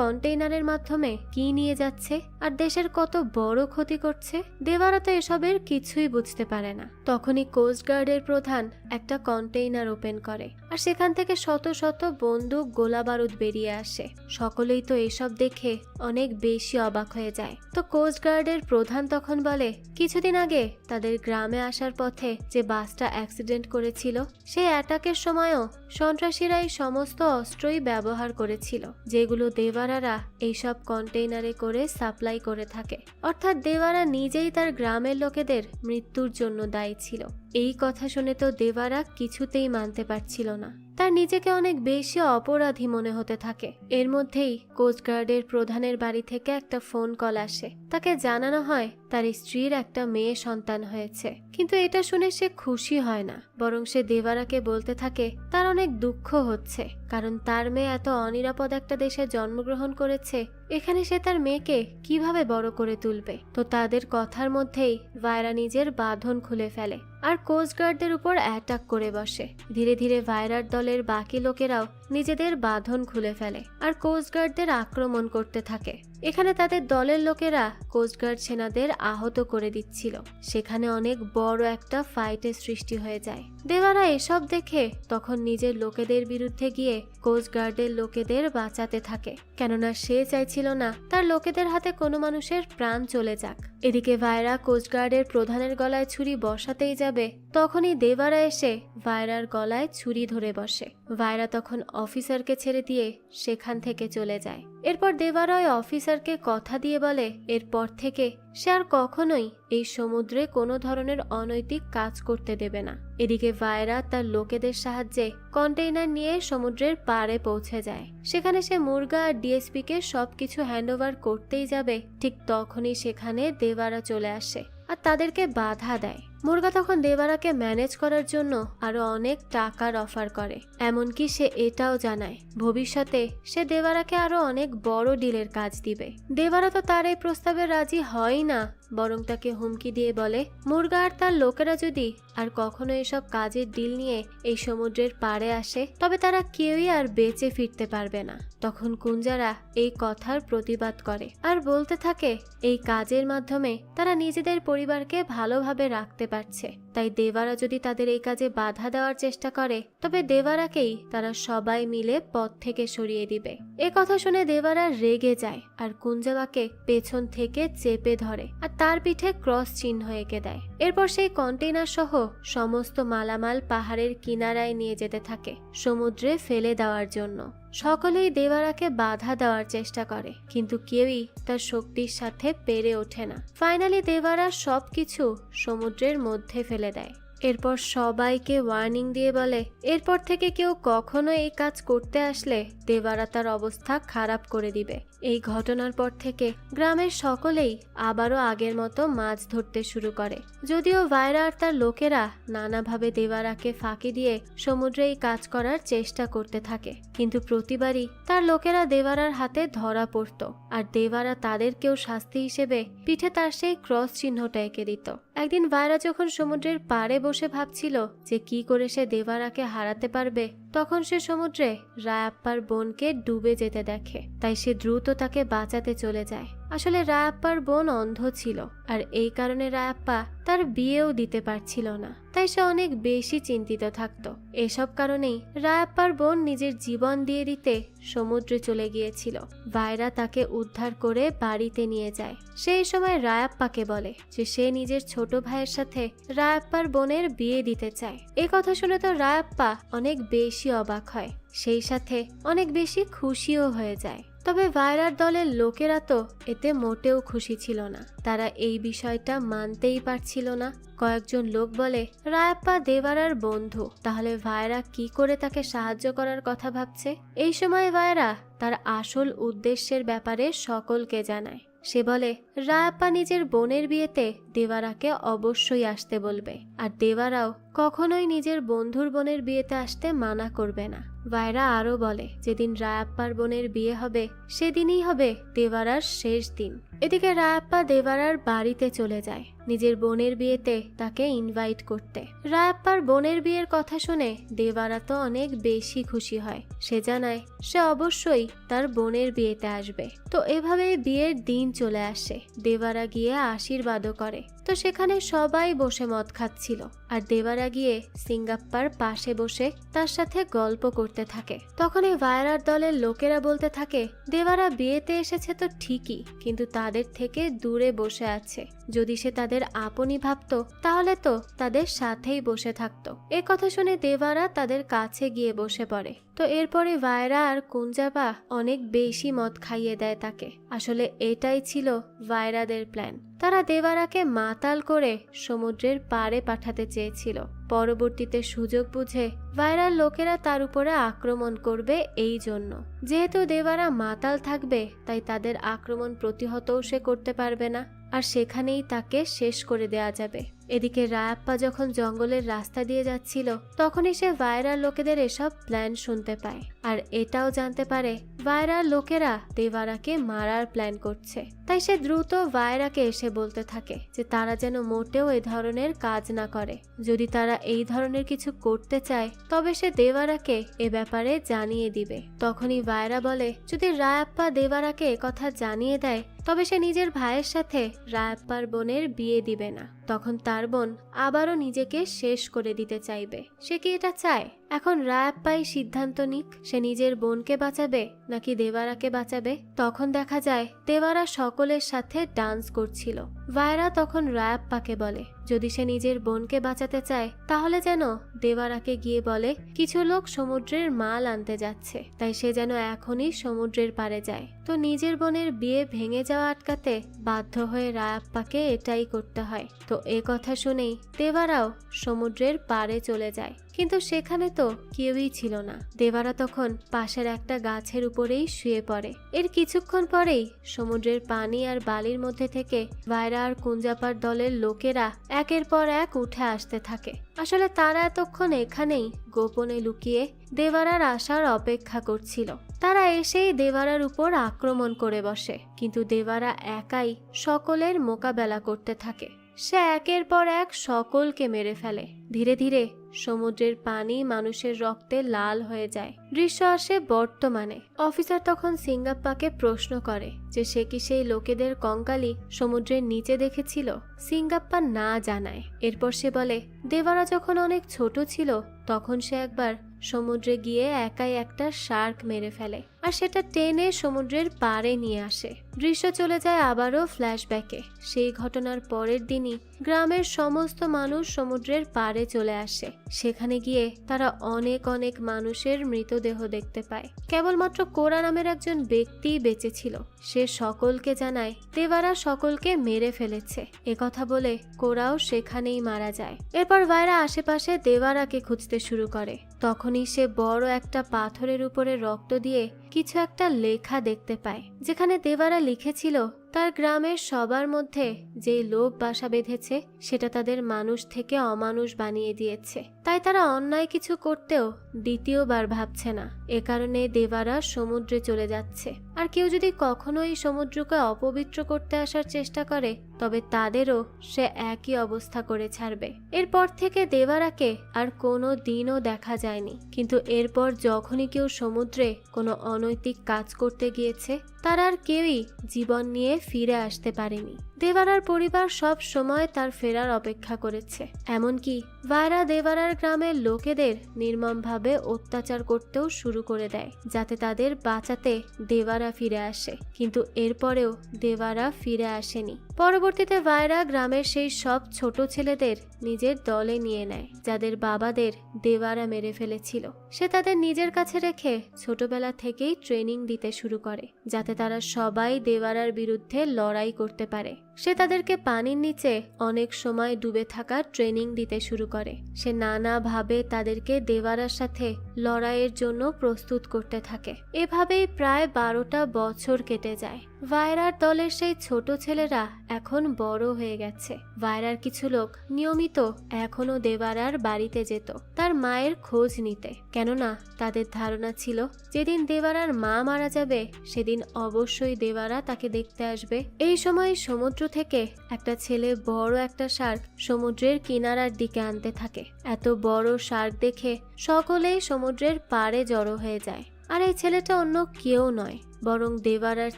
কন্টেইনারের মাধ্যমে কি নিয়ে যাচ্ছে আর দেশের কত বড় ক্ষতি করছে। দেবারা তো এসবের কিছুই বুঝতে পারে না। তখনই কোস্টগার্ডের প্রধান একটা কন্টেইনার ওপেন করে আর সেখান থেকে শত শত বন্দুক গোলা বারুদ বেরিয়ে আসে। সকলেই তো এসব দেখে অনেক বেশি অবাক হয়ে যায়। তো কোস্টগার্ডের প্রধান তখন বলে কিছুদিন আগে তাদের গ্রামে আসার পথে যে বাসটা অ্যাক্সিডেন্ট করেছিল সেই অ্যাটাকের সময়ও সন্ত্রাসীরা এই সমস্ত অস্ত্রই ব্যবহার করেছিল, যেগুলো দেবারারা এইসব কন্টেইনারে করে সাপ্লাই করে থাকে। অর্থাৎ দেবারা নিজেই তার গ্রামের লোকেদের মৃত্যুর জন্য দায়ী ছিল। এই কথা শুনে তো দেবারা কিছুতেই মানতে পারছিল না। তার নিজেকে অনেক বেশি অপরাধী মনে হতে থাকে। এর মধ্যেই কোস্টগার্ডের প্রধানের বাড়ি থেকে একটা ফোন কল আসে। তাকে জানানো হয় তার স্ত্রীর একটা মেয়ে সন্তান হয়েছে, কিন্তু এটা শুনে সে খুশি হয় না, বরং সে দেবারাকে বলতে থাকে তার অনেক দুঃখ হচ্ছে, কারণ তার মেয়ে এত অনিরাপদ একটা দেশে জন্মগ্রহণ করেছে, এখানে সে তার মেয়েকে কিভাবে বড় করে তুলবে। তো তাদের কথার মধ্যেই ভায়রা নিজের বাঁধন খুলে ফেলে আর কোস্টগার্ডদের উপর অ্যাটাক করে বসে। ধীরে ধীরে ভায়রার দলের বাকি লোকেরাও নিজেদের বাঁধন খুলে ফেলে আর কোস্টগার্ডদের আক্রমণ করতে থাকে। এখানে তাদের দলের লোকেরা কোস্টগার্ড সেনাদের আহত করে দিচ্ছিল। সেখানে অনেক বড় একটা ফাইটের সৃষ্টি হয়ে যায়। দেবারা এসব দেখে তখন নিজের লোকেদের বিরুদ্ধে গিয়ে কোস্টগার্ডের লোকেদের বাঁচাতে থাকে, কেননা সে চাইছিল না তার লোকেদের হাতে কোনো মানুষের প্রাণ চলে যাক। এদিকে ভায়রা কোস্টগার্ডের প্রধানের গলায় ছুরি বসাতেই যাবে, তখনই দেবারা এসে ভায়রার গলায় ছুরি ধরে বসে। ভায়রা তখন অফিসারকে ছেড়ে দিয়ে সেখান থেকে চলে যায়। এরপর দেবারা ওই অফিসারকে কথা দিয়ে বলে এরপর থেকে সে আর কখনোই এই সমুদ্রে কোনো ধরনের অনৈতিক কাজ করতে দেবে না। এদিকে ভায়রা তার লোকেদের সাহায্যে কন্টেইনার নিয়ে সমুদ্রের পাড়ে পৌঁছে যায়। সেখানে সে মুর্গা আর ডিএসপি কে সবকিছু হ্যান্ডওভার করতেই যাবে, ঠিক তখনই সেখানে দেবারা চলে আসে আর তাদেরকে বাধা দেয়। মুর্গা তখন দেবারাকে ম্যানেজ করার জন্য আরো অনেক টাকার অফার করে। এমনকি সে এটাও জানায় ভবিষ্যতে সে দেবারাকে আরো অনেক বড় ডিলের কাজ দিবে। দেবারা তো তার এই প্রস্তাবে রাজি হয় না, বরং তাকে হুমকি দিয়ে বলে মুর্গা আর তার লোকেরা যদি আর কখনো এসব কাজের ডিল নিয়ে এই সমুদ্রের পাড়ে আসে তবে তারা কেউই আর বেঁচে ফিরতে পারবে না। তখন কুঞ্জারা এই কথার প্রতিবাদ করে আর বলতে থাকে এই কাজের মাধ্যমে তারা নিজেদের পরিবারকে ভালোভাবে রাখতে পারছে, তাই দেবারা যদি তাদের এই কাজে বাধা দেওয়ার চেষ্টা করে তবে দেবারাকেই তারা সবাই মিলে পথ থেকে সরিয়ে দিবে। এ কথা শুনে দেবারা রেগে যায় আর কুঞ্জাবাকে পেছন থেকে চেপে ধরে আর তার পিঠে ক্রস চিহ্ন এঁকে দেয়। এরপর সেই কন্টেইনার সহ সমস্ত মালামাল পাহাড়ের কিনারায় নিয়ে যেতে থাকে সমুদ্রে ফেলে দেওয়ার জন্য। সকলেই দেবারাকে বাধা দেওয়ার চেষ্টা করে, কিন্তু কেউই তার শক্তির সাথে পেরে ওঠে না। ফাইনালি দেবারা সবকিছু সমুদ্রের মধ্যে ফেলে দেয়। এরপর সবাইকে ওয়ার্নিং দিয়ে বলে এরপর থেকে কেউ কখনো এই কাজ করতে আসলে দেবারা তার অবস্থা খারাপ করে দিবে। এই ঘটনার পর থেকে গ্রামের সকলেই আবারও আগের মতো মাছ ধরতে শুরু করে। যদিও ভায়রা আর তার লোকেরা নানাভাবে দেবারাকে ফাঁকি দিয়ে সমুদ্রে এই কাজ করার চেষ্টা করতে থাকে, কিন্তু প্রতিবারই তার লোকেরা দেবারার হাতে ধরা পড়ত আর দেবারা তাদেরকেও শাস্তি হিসেবে পিঠে তার সেই ক্রস চিহ্নটা এঁকে দিত। একদিন ভায়রা যখন সমুদ্রের পাড়ে বসে ভাবছিল যে কি করে সে দেবারাকে হারাতে পারবে, তখন সে সমুদ্রে রায়াপ্পার বোনকে ডুবে যেতে দেখে। তাই সে দ্রুত তাকে বাঁচাতে চলে যায়। আসলে রায়াপ্পার বোন অন্ধ ছিল আর এই কারণে রায়াপ্পা তার বিয়েও দিতে পারছিল না, তাই সে অনেক বেশি চিন্তিত থাকত। এসব কারণেই রায়াপ্পার বোন নিজের জীবন দিয়ে দিতে সমুদ্রে চলে গিয়েছিল। ভায়রা তাকে উদ্ধার করে বাড়িতে নিয়ে যায়। সেই সময় রায়াপ্পাকে বলে যে সে নিজের ছোট ভাইয়ের সাথে রায়াপ্পার বোনের বিয়ে দিতে চায়। এ কথা শুনে তো রায়াপ্পা অনেক বেশি অবাক হয়, সেই সাথে অনেক বেশি খুশিও হয়ে যায়। তবে ভায়রার দলের লোকেরা তো এতে মোটেও খুশি ছিল না। তারা এই বিষয়টা মানতেই পারছিল না। কয়েকজন লোক বলে রায়াপ্পা দেবারার বন্ধু, তাহলে ভায়রা কি করে তাকে সাহায্য করার কথা ভাবছে। এই সময় ভায়রা তার আসল উদ্দেশ্যের ব্যাপারে সকলকে জানায়। সে বলে রায়াপ্পা নিজের বোনের বিয়েতে দেবারাকে অবশ্যই আসতে বলবে আর দেবারাও কখনোই নিজের বন্ধুর বোনের বিয়েতে আসতে মানা করবে না। ভায়রা আরো বলে যেদিন রায়াপ্পার বোনের বিয়ে হবে সেদিনই হবে দেবারার শেষ দিন। এদিকে রায়াপ্পা দেবারার বাড়িতে চলে যায় নিজের বোনের বিয়েতে তাকে ইনভাইট করতে। রায়াপ্পার বোনের বিয়ের কথা শুনে দেবারা তো অনেক বেশি খুশি হয়। সে জানায় সে অবশ্যই তার বোনের বিয়েতে আসবে। তো এভাবে বিয়ের দিন চলে আসে। দেবারা গিয়ে আশীর্বাদও করে। তো সেখানে সবাই বসে মদ খাচ্ছিল আর দেবারা গিয়ে সিঙ্গাপ্পার পাশে বসে তার সাথে গল্প করতে থাকে। তখন এই ভায়রার দলের লোকেরা বলতে থাকে দেবারা বিয়েতে এসেছে তো ঠিকই, কিন্তু তাদের থেকে দূরে বসে আছে। যদি সে তাদের আপনই ভাবতো তাহলে তো তাদের সাথেই বসে থাকতো। এ কথা শুনে দেবারা তাদের কাছে গিয়ে বসে পড়ে। তো এরপরে ভায়রা আর কুঞ্জাবা অনেক বেশি মদ খাইয়ে দেয় তাকে। আসলে এটাই ছিল ভায়রাদের প্ল্যান। তারা দেবারাকে মাতাল করে সমুদ্রের পাড়ে পাঠাতে চেয়েছিল। পরবর্তীতে সুযোগ বুঝে ভায়রার লোকেরা তার উপরে আক্রমণ করবে। এই জন্য যেহেতু দেবারা মাতাল থাকবে তাই তাদের আক্রমণ প্রতিহতও সে করতে পারবে না আর সেখানেই তাকে শেষ করে দেয়া যাবে। এদিকে রায়াপ্পা যখন জঙ্গলের রাস্তা দিয়ে যাচ্ছিল তখনই সে ভায়রার লোকেদের এসব প্ল্যান শুনতে পায় আর এটাও জানতে পারে ভায়রার লোকেরা দেবারাকে মারার প্ল্যান করছে। তাই সে দ্রুত ভায়রাকে এসে বলতে থাকে যে তারা যেন মোটেও এ ধরনের কাজ না করে। যদি তারা এই ধরনের কিছু করতে চায় তবে সে দেবারাকে এ ব্যাপারে জানিয়ে দিবে। তখনই ভায়রা বলে যদি রায়াপ্পা দেবারাকে কথা জানিয়ে দেয় তবে সে নিজের ভাইয়ের সাথে রায়াপ্পার বোনের বিয়ে দিবে না। তখন তার বোন আবারও নিজেকে শেষ করে দিতে চাইবে। সে কি এটা চায়? এখন রায়াপ্পাই সিদ্ধান্ত নিক সে নিজের বোনকে বাঁচাবে নাকি দেবারাকে বাঁচাবে। তখন দেখা যায় দেবারা সকলের সাথে ডান্স করছিল। ভায়রা তখন রায়াপ্পাকে বলে যদি সে নিজের বোনকে বাঁচাতে চায় তাহলে যেন দেবারাকে গিয়ে বলে কিছু লোক সমুদ্রের মাল আনতে যাচ্ছে, তাই সে যেন এখনই সমুদ্রের পাড়ে যায়। তো নিজের বোনের বিয়ে ভেঙে যাওয়া আটকাতে বাধ্য হয়ে রায়াপ্পাকে এটাই করতে হয়। তো এ কথা শুনেই দেবারাও সমুদ্রের পাড়ে চলে যায়। কিন্তু সেখানে তো কেউই ছিল না। দেবারা তখন পাশের একটা গাছের উপরেই শুয়ে পড়ে। এর কিছুক্ষণ পরেই সমুদ্রের পানি আর বালির মধ্যে থেকে ভায়রা আর কুঞ্জাপার দলের লোকেরা একের পর এক উঠে আসতে থাকে। আসলে তারা এতক্ষণ এখানেই গোপনে লুকিয়ে দেবারার আসার অপেক্ষা করছিল। তারা এসেই দেবারার উপর আক্রমণ করে বসে, কিন্তু দেবারা একাই সকলের মোকাবেলা করতে থাকে। সে একের পর এক সকলকে মেরে ফেলে। ধীরে ধীরে সমুদ্রের পানি মানুষের রক্তে লাল হয়ে যায়। দৃশ্য আসে বর্তমানে। অফিসার তখন সিঙ্গাপ্পাকে প্রশ্ন করে যে সে কি সেই লোকেদের কঙ্কালি সমুদ্রের নিচে দেখেছিল। সিঙ্গাপ্পা না জানায়। এরপর সে বলে দেবারা যখন অনেক ছোট ছিল তখন সে একবার সমুদ্রে গিয়ে একাই একটা শার্ক মেরে ফেলে আর সেটা টেনে সমুদ্রের পাড়ে নিয়ে আসে। দৃশ্য চলে যায় আবারও ফ্ল্যাশব্যাকে। সেই ঘটনার পরের দিনই গ্রামের সমস্ত মানুষ সমুদ্রের পাড়ে চলে আসে। সেখানে গিয়ে তারা অনেক অনেক মানুষের মৃতদেহ দেখতে পায়। কেবলমাত্র কোরা নামের একজন ব্যক্তিই বেঁচে ছিল। সে সকলকে জানায় দেবারা সকলকে মেরে ফেলেছে। একথা বলে কোরাও সেখানেই মারা যায়। এরপর ভায়রা আশেপাশে দেবারাকে খুঁজতে শুরু করে। তখনই সে বড় একটা পাথরের উপরে রক্ত দিয়ে কিছু একটা লেখা দেখতে পায়, যেখানে দেবারা লিখেছিল তার গ্রামের সবার মধ্যে যেই লোভ বাসা বেঁধেছে সেটা তাদের মানুষ থেকে অমানুষ বানিয়ে দিয়েছে। তাই তারা অন্যায় কিছু করতেও দ্বিতীয়বার ভাবছে না। এ কারণে দেবারা সমুদ্রে চলে যাচ্ছে। আর কেউ যদি কখনো এই সমুদ্রকে অপবিত্র করতে আসার চেষ্টা করে তবে তাদেরও সে একই অবস্থা করে ছাড়বে। এরপর থেকে দেবারাকে আর কোনো দিনও দেখা যায়নি। কিন্তু এরপর যখনই কেউ সমুদ্রে কোনো অনৈতিক কাজ করতে গিয়েছে তার আর কেউই জীবন নিয়ে ফিরে আসতে পারেনি। দেবারার পরিবার সব সময় তার ফেরার অপেক্ষা করেছে। এমনকি ভায়রা দেবারার গ্রামের লোকেদের নির্মমভাবে অত্যাচার করতেও শুরু করে দেয় যাতে তাদের বাঁচাতে দেবারা ফিরে আসে। কিন্তু এরপরেও দেবারা ফিরে আসেনি। পরবর্তীতে ভায়রা গ্রামের সেই সব ছোট ছেলেদের নিজের দলে নিয়ে নেয় যাদের বাবাদের দেবারা মেরে ফেলেছিল। সে তাদের নিজের কাছে রেখে ছোটবেলা থেকেই ট্রেনিং দিতে শুরু করে যাতে তারা সবাই দেবারার বিরুদ্ধে লড়াই করতে পারে। সে তাদেরকে পানির নিচে অনেক সময় ডুবে থাকার ট্রেনিং দিতে শুরু করে। সে নানাভাবে তাদেরকে দেবারার সাথে লড়াইয়ের জন্য প্রস্তুত করতে থাকে। এভাবেই প্রায় 12টা বছর কেটে যায়। ভায়রার দলের সেই ছোট ছেলেরা এখন বড় হয়ে গেছে। ভায়রার কিছু লোক নিয়মিত এখনো দেবারার বাড়িতে যেত তার মায়ের খোঁজ নিতে, কেননা তাদের ধারণা ছিল যেদিন দেবারার মা মারা যাবে সেদিন অবশ্যই দেবারা তাকে দেখতে আসবে। এই সময় সমুদ্র থেকে একটা ছেলে বড় একটা শার্ক সমুদ্রের কিনারার দিকে আনতে থাকে। এত বড় শার্ক দেখে সকলেই সমুদ্রের পাড়ে জড়ো হয়ে যায়। আর এই ছেলেটা অন্য কেউ নয় বরং দেবারার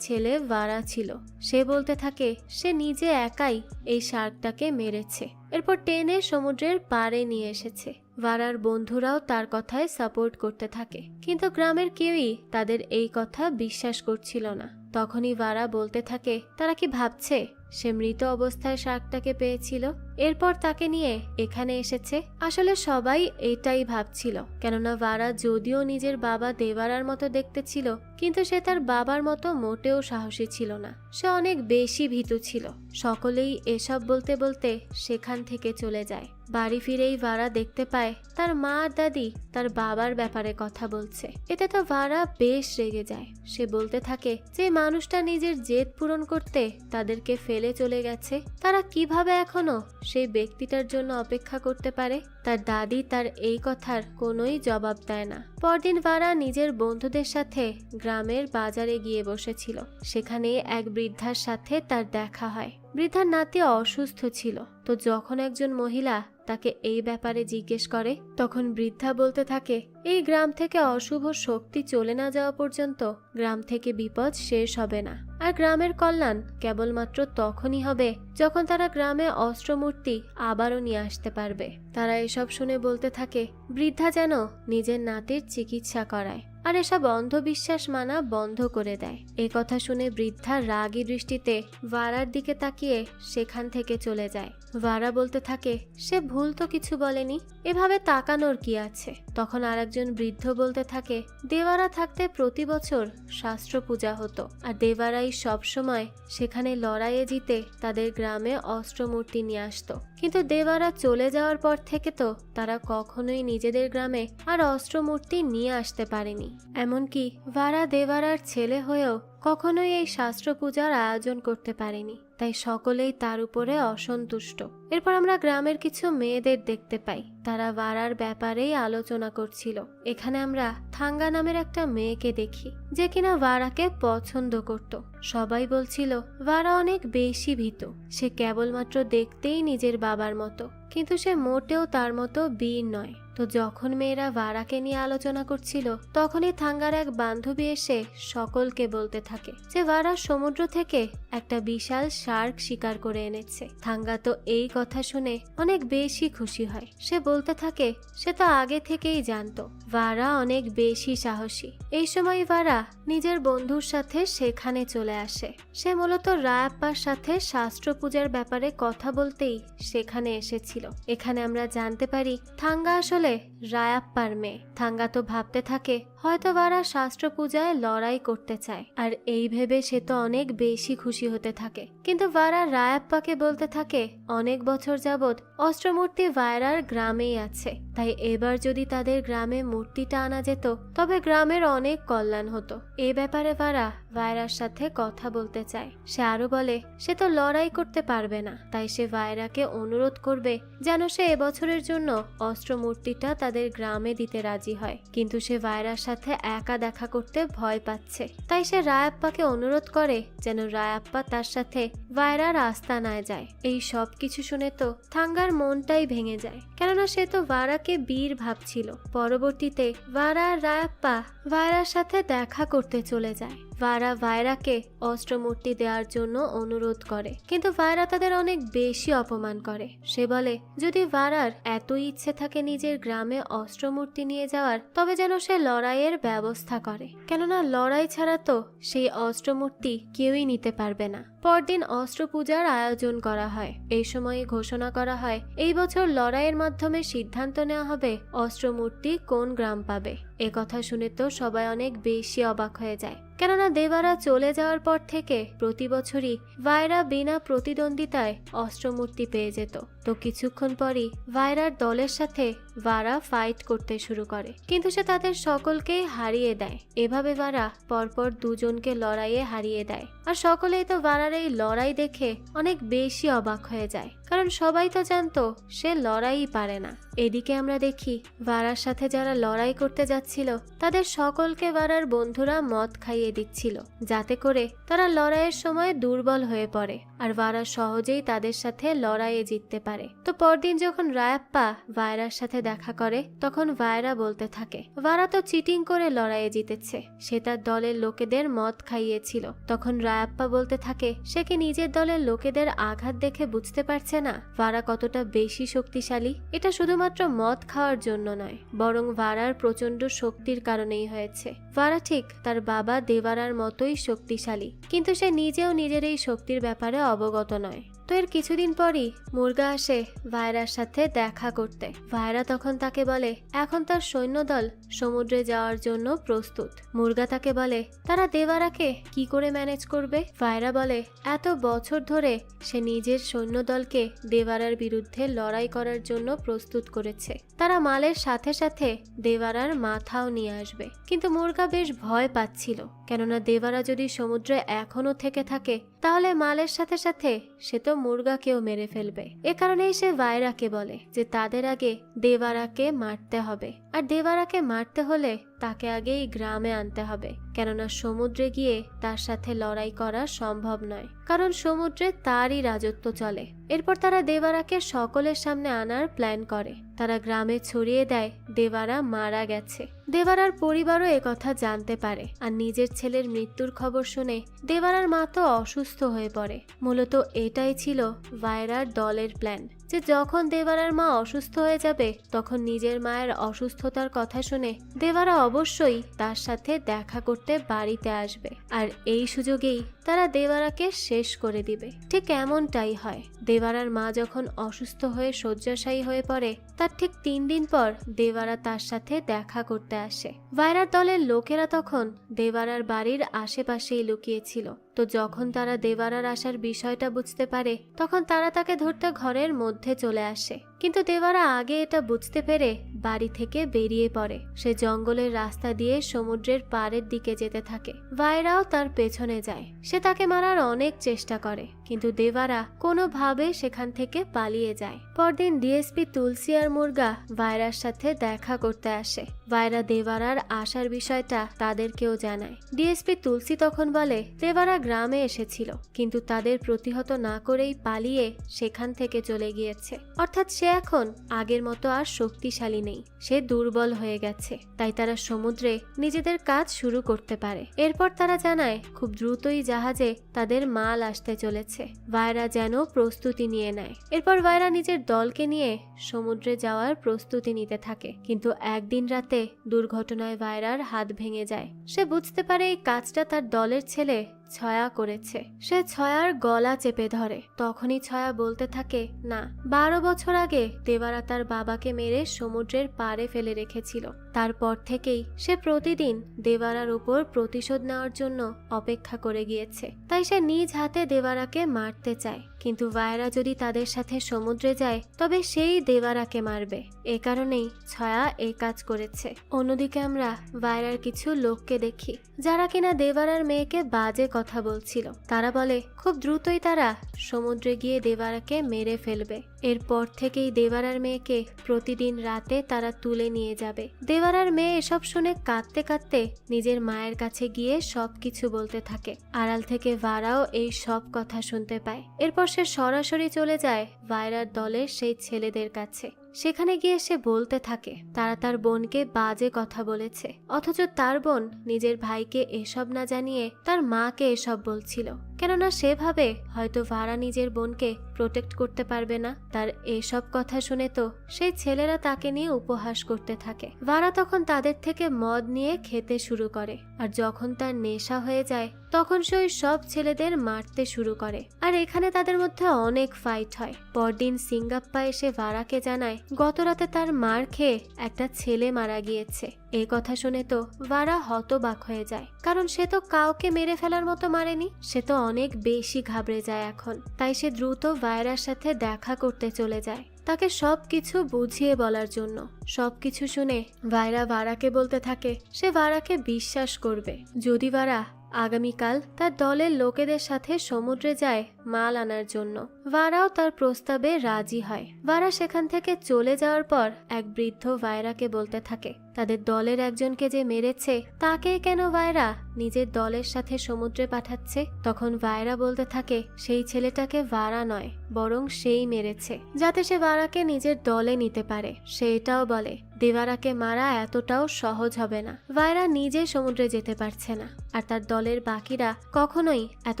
ছেলে ভারা ছিল। সে বলতে থাকে সে নিজে একাই এই শার্কটাকে মেরেছে, এরপর টেনে সমুদ্রের পাড়ে নিয়ে এসেছে। ভারার বন্ধুরাও তার কথায় সাপোর্ট করতে থাকে, কিন্তু গ্রামের কেউই তাদের এই কথা বিশ্বাস করছিল না। তখনই ভারা বলতে থাকে তারা কি ভাবছে সে মৃত অবস্থায় শার্কটাকে পেয়েছিল, এরপর তাকে নিয়ে এখানে এসেছে। আসলে সবাই এটাই ভাবছিল, কেননা ভারা যদিও নিজের বাবা দেবারার মতো দেখতে ছিল কিন্তু সে তার বাবার মতো মোটেও সাহসী ছিল না। সে অনেক বেশি ভীতু ছিল। সকলেই এসব বলতে বলতে সেখান থেকে চলে যায়। বাড়ি ফিরেই ভারা দেখতে পায় তার মা আর দাদি তার বাবার ব্যাপারে কথা বলছে। এতে তো ভারা বেশ রেগে যায়। সে বলতে থাকে যে মানুষটা নিজের জেদ পূরণ করতে তাদেরকে ফেলে চলে গেছে, তারা কিভাবে এখনো সেই ব্যক্তিটার জন্য অপেক্ষা করতে পারে। তার দাদি তার এই কথার কোনোই জবাব দেয় না। পরদিন ভারা নিজের বন্ধুদের সাথে গ্রামের বাজারে গিয়ে বসেছিল। সেখানে এক বৃদ্ধার সাথে তার দেখা হয়। বৃদ্ধার নাতি অসুস্থ ছিল, তো যখন একজন মহিলা তাকে এই ব্যাপারে জিজ্ঞেস করে তখন বৃদ্ধা বলতে থাকে এই গ্রাম থেকে অশুভ শক্তি চলে না যাওয়া পর্যন্ত গ্রাম থেকে বিপদ শেষ হবে না। আর গ্রামের কল্যাণ কেবলমাত্র তখনই হবে যখন তারা গ্রামে অস্ত্রমূর্তি আবারও নিয়ে আসতে পারবে। তারা এসব শুনে বলতে থাকে বৃদ্ধা যেন নিজের নাতির চিকিৎসা করায়। আর এসব অন্ধবিশ্বাস মানা বন্ধ করে দেয়। এ কথা শুনে বৃদ্ধা রাগী দৃষ্টিতে ভারার দিকে তাকিয়ে সেখান থেকে চলে যায়। ভারা বলতে থাকে, সে ভুল তো কিছু বলেনি, এভাবে তাকানোর কি আছে। তখন আরেকজন বৃদ্ধ বলতে থাকে, দেওয়ারা থাকতে প্রতি বছর শাস্ত্র পূজা হতো, আর দেওয়ারাই সবসময় সেখানে লড়াইয়ে জিতে তাদের গ্রামে অস্ত্রমূর্তি নিয়ে আসতো। কিন্তু দেওয়ারা চলে যাওয়ার পর থেকে তো তারা কখনোই নিজেদের গ্রামে আর অস্ত্রমূর্তি নিয়ে আসতে পারেনি। এমনকি ভারা দেওয়ারার ছেলে হয়েও কখনোই এই শাস্ত্র পূজার আয়োজন করতে পারেনি। তাই সকলেই তার উপরে অসন্তুষ্ট। এরপর আমরা গ্রামের কিছু মেয়েদের দেখতে পাই, তারা ভারার ব্যাপারেই আলোচনা করছিল। এখানে আমরা থাঙ্গা নামের একটা মেয়েকে দেখি, যে কিনা ভারাকে পছন্দ করত। সবাই বলছিল ভারা অনেক বেশি ভীতু, সে কেবলমাত্র দেখতেই নিজের বাবার মতো, কিন্তু সে মোটেও তার মতো বীর নয়। তো যখন মেয়েরা ভারাকে নিয়ে আলোচনা করছিল, তখনই থাঙ্গার এক বান্ধবী এসে সকলকে বলতে থাকে যে ভারা সমুদ্র থেকে একটা বিশাল শার্ক শিকার করে এনেছে। থাঙ্গা তো এই কথা শুনে অনেক বেশি খুশি হয়। সে বলতে থাকে সে তো আগে থেকেই জানতো ভারা অনেক বেশি সাহসী। এই সময় ভারা নিজের বন্ধুর সাথে সেখানে চলে আসে। সে মূলত রায়াপ্পার সাথে শাস্ত্র পূজার ব্যাপারে কথা বলতেই সেখানে এসেছিল। এখানে আমরা জানতে পারি থাঙ্গা আসলে রায়াপ্পার মেয়ে। থাঙ্গা তো ভাবতে থাকে হয়তো ভারা শাস্ত্র পূজায় লড়াই করতে চায়, আর এই ভেবে সে তো অনেক বেশি খুশি হতে থাকে। কিন্তু ভারা রায়াপ্পাকে বলতে থাকে অনেক বছর যাবৎ অস্ত্রমূর্তি ভায়রার গ্রামেই আছে, তাই এবার যদি তাদের গ্রামে মূর্তিটা আনা যেত তবে গ্রামের অনেক কল্যাণ হতো। এ ব্যাপারে ভারা ভায়রার সাথে কথা বলতে চায়। সে আরো বলে সে তো লড়াই করতে পারবে না, তাই সে ভায়রাকে অনুরোধ করবে যেন সে এবছরের জন্য অস্ত্রমূর্তিটা তাদের গ্রামে দিতে রাজি হয়। কিন্তু সে ভায়রার সাথে একা দেখা করতে ভয় পাচ্ছে, তাই সে রায়াপ্পাকে অনুরোধ করে যেন রায়াপ্পা তার সাথে ভায়রার আস্তানায় যায়। এই সব কিছু শুনে তো থাঙ্গার মনটাই ভেঙে যায়, কেননা সে তো ভারাকে বীর ভাবছিল। পরবর্তীতে ভারা আর রায়াপ্পা ভায়রার সাথে দেখা করতে চলে যায়। ভারা ভায়রাকে অস্ত্রমূর্তি দেওয়ার জন্য অনুরোধ করে, কিন্তু ভায়রা তাদের অনেক বেশি অপমান করে। সে বলে যদি ভারার এত ইচ্ছে থাকে নিজের গ্রামে অস্ত্রমূর্তি নিয়ে যাওয়ার, তবে যেন সে লড়াইয়ের ব্যবস্থা করে, কেননা লড়াই ছাড়া তো সেই অস্ত্রমূর্তি কেউই নিতে পারবে না। পরদিন অস্ত্র পূজার আয়োজন করা হয়। এই সময়ে ঘোষণা করা হয় এই বছর লড়াইয়ের মাধ্যমে সিদ্ধান্ত নেওয়া হবে অস্ত্রমূর্তি কোন গ্রাম পাবে। এ কথা শুনে তো সবাই অনেক বেশি অবাক হয়ে যায়, কেননা দেওয়ারা চলে যাওয়ার পর থেকে প্রতি বছরই ভায়রা বিনা প্রতিদ্বন্দ্বিতায় অস্ত্রমূর্তি পেয়ে যেত। তো কিছুক্ষণ পরই ভায়রার দলের সাথে ভারা ফাইট করতে শুরু করে, কিন্তু সে তাদের সকলকেই হারিয়ে দেয়। এভাবে ভারা পরপর দুজনকে লড়াইয়ে হারিয়ে দেয়, আর সকলেই তো ভারার এই লড়াই দেখে অনেক বেশি অবাক হয়ে যায়, কারণ সবাই তো জানতো সে লড়াইই পারে না। এদিকে আমরা দেখি ভারার সাথে যারা লড়াই করতে যাচ্ছিল তাদের সকলকে ভারার বন্ধুরা মদ খাইয়ে দিচ্ছিল, যাতে করে তারা লড়াইয়ের সময় দুর্বল হয়ে পড়ে আর ভারা সহজেই তাদের সাথে লড়াইয়ে জিততে পারে। তো পরদিন যখন রায়াপ্পা ভায়রার সাথে দেখা করে, তখন ভায়রা বলতে থাকে ভারা তো চিটিং করে লড়াইয়ে জিতেছে, সে তার দলের লোকেদের মদ খাইয়েছিল। তখন রায়াপ্পা বলতে থাকে সে কি নিজের দলের লোকেদের আঘাত দেখে বুঝতে পারছে না ভারা কতটা বেশি শক্তিশালী? এটা শুধুমাত্র মদ খাওয়ার জন্য নয়, বরং ভারার প্রচন্ড শক্তির কারণেই হয়েছে। ভারা ঠিক তার বাবা দেওয়ারার মতোই শক্তিশালী, কিন্তু সে নিজেও নিজের এই শক্তির ব্যাপারে অবগত নয়। তো এর কিছুদিন পরই মুরগা আসে ভায়রার সাথে দেখা করতে। ভায়রা তখন তাকে বলে এখন তার সৈন্যদল সমুদ্রে যাওয়ার জন্য প্রস্তুত। মুরগা তাকে বলে তারা দেওয়ারাকে কি করে ম্যানেজ করবে? ভায়রা বলে এত বছর ধরে সে নিজের সৈন্যদলকে দেওয়ারার বিরুদ্ধে লড়াই করার জন্য প্রস্তুত করেছে, তারা মালের সাথে সাথে দেওয়ারার মাথাও নিয়ে আসবে। কিন্তু মুরগা বেশ ভয় পাচ্ছিল, কেননা দেওয়ারা যদি সমুদ্রে এখনো থেকে থাকে তাহলে মালের সাথে সাথে সে তো মুরগাকেও মেরে ফেলবে। এ কারণেই সে ভায়রাকে বলে যে তাদের আগে দেওয়ারাকে মারতে হবে, আর দেওয়ারাকে মারতে হলে তাকে আগেই গ্রামে আনতে হবে, কেননা সমুদ্রে গিয়ে তার সাথে লড়াই করা সম্ভব নয়, কারণ সমুদ্রে তারই রাজত্ব চলে। এরপর তারা দেওয়ারাকে সকলের সামনে আনার প্ল্যান করে। তারা গ্রামে ছড়িয়ে দেয় দেওয়ারা মারা গেছে। দেবারার পরিবারও একথা জানতে পারে আর নিজের ছেলের মৃত্যুর খবর শুনে দেবারার মা তো অসুস্থ হয়ে পড়ে। মূলত এটাই ছিল ভায়রার দলের প্ল্যান যে যখন দেবারার মা অসুস্থ হয়ে যাবে তখন নিজের মায়ের অসুস্থতার কথা শুনে দেবারা অবশ্যই তার সাথে দেখা করতে বাড়িতে আসবে আর এই সুযোগেই তারা দেবারাকে শেষ করে দিবে। ঠিক এমনটাই হয়। দেবারার মা যখন অসুস্থ হয়ে শয্যাশায়ী হয়ে পড়ে তার ঠিক 3 দিন পর দেবারা তার সাথে দেখা করতে আসে। ভায়রার দলের লোকেরা তখন দেবারার বাড়ির আশেপাশেই লুকিয়েছিল। তো যখন তারা দেবারার আসার বিষয়টা বুঝতে পারে তখন তারা তাকে ধরতে ঘরের মধ্যে চলে আসে। কিন্তু দেবারা আগে এটা বুঝতে পেরে বাড়ি থেকে বেরিয়ে পড়ে। সে জঙ্গলের রাস্তা দিয়ে সমুদ্রের পাড়ের দিকে যেতে থাকে। ভায়রাও তার পেছনে যায়। সে তাকে মারার অনেক চেষ্টা করে কিন্তু দেবারা কোনোভাবে সেখান থেকে পালিয়ে যায়। পরদিন ডিএসপি তুলসী আর মুর্গা ভায়রার সাথে দেখা করতে আসে। ভায়রা দেবারার আসার বিষয়টা তাদেরকেও জানায়। ডিএসপি তুলসী তখন বলে দেবারা গ্রামে এসেছিল কিন্তু তাদের প্রতিহত না করেই পালিয়ে সেখান থেকে চলে গিয়েছে। অর্থাৎ সে এখন আগের মতো আর শক্তিশালী নেই, সে দুর্বল হয়ে গেছে। তাই তারা সমুদ্রে নিজেদের কাজ শুরু করতে পারে। এরপর তারা জানায় খুব দ্রুতই জাহাজে তাদের মাল আসতে চলেছে। ভায়রা যেন প্রস্তুতি নিয়ে নেয়। এরপর ভায়রা নিজের দলকে নিয়ে সমুদ্রে যাওয়ার প্রস্তুতি নিতে থাকে। কিন্তু একদিন রাতে দুর্ঘটনায় ভায়রার হাত ভেঙে যায়। সে বুঝতে পারে এই কাজটা তার দলের ছেলে ছয়া করেছে। সে ছয়ার গলা চেপে ধরে। তখনই ছয়া বলতে থাকে, না, 12 বছর আগে দেবারা তার বাবাকে মেরে সমুদ্রের পাড়ে ফেলে রেখেছিল। তারপর থেকেই সে প্রতিদিন দেবারার উপর প্রতিশোধ নেওয়ার জন্য অপেক্ষা করে গিয়েছে। তাই সে নিজ হাতে দেবারাকে মারতে চায়। কিন্তু ভায়রা যদি তাদের সাথে সমুদ্রে যায় তবে সেই দেবারাকে মারবে। এ কারণেই ছয়া এই কাজ করেছে। অন্যদিকে আমরা ভায়রার কিছু লোককে দেখি যারা কিনা দেবারার মেয়েকে বাজে কথা বলছিল। তারা বলে খুব দ্রুতই তারা সমুদ্রে গিয়ে দেবারাকে মেরে ফেলবে। এরপর থেকেই দেবারার মেয়েকে প্রতিদিন রাতে তারা তুলে নিয়ে যাবে। দেবারার মেয়ে এসব শুনে কাঁদতে কাঁদতে নিজের মায়ের কাছে গিয়ে সবকিছু বলতে থাকে। আড়াল থেকে ভায়রাও এই সব কথা শুনতে পায়। এরপর সে সরাসরি চলে যায় ভায়রার দলের সেই ছেলেদের কাছে। সেখানে গিয়ে সে বলতে থাকে তারা তার বোনকে বাজে কথা বলেছে, অথচ তার বোন নিজের ভাইকে এসব না জানিয়ে তার মাকে এসব বলছিল। কেননা সে ভাবে হয়তো ভায়রা নিজের বোনকে প্রোটেক্ট করতে পারবে না। তার এসব কথা শুনে তো সেই ছেলেরা তাকে নিয়ে উপহাস করতে থাকে। ভায়রা তখন তাদের থেকে মদ নিয়ে খেতে শুরু করে। আর যখন তার নেশা হয়ে যায় তখন সে ওই সব ছেলেদের মারতে শুরু করে। আর এখানে তাদের মধ্যে অনেক ফাইট হয়। পরদিন সিঙ্গাপ্পা এসে ভায়রাকে জানায় গত রাতে তার মার খেয়ে একটা ছেলে মারা গিয়েছে। এই কথা শুনে তো ভায়রা হতবাক হয়ে যায়, কারণ সে তো কাউকে মেরে ফেলার মতো মারেনি। সে তো অনেক বেশি ঘাবড়ে যায় এখন। তাই সে দ্রুত ভায়রার সাথে দেখা করতে চলে যায় তাকে সবকিছু বুঝিয়ে বলার জন্য। সবকিছু শুনে ভায়রাকে বলতে থাকে সে ভায়রাকে বিশ্বাস করবে যদি ভায়রা আগামীকাল তার দলের লোকেদের সাথে সমুদ্রে যায় মাল আনার জন্য। ভায়রাও তার প্রস্তাবে রাজি হয়। ভায়রা সেখান থেকে চলে যাওয়ার পর এক বৃদ্ধ ভায়রাকে বলতে থাকে তাদের দলের একজনকে যে মেরেছে তাকে কেন ভায়রা নিজের দলের সাথে সমুদ্রে পাঠাচ্ছে। তখন ভায়রা বলতে থাকে সেই ছেলেটাকে ভায়রা নয় বরং সেই মেরেছে যাতে সে ভায়রাকে নিজের দলে নিতে পারে। সে এটাও বলে দেবারাকে মারা এতটাও সহজ হবে না। ভায়রা নিজে সমুদ্রে যেতে পারছে না আর তার দলের বাকিরা কখনোই এত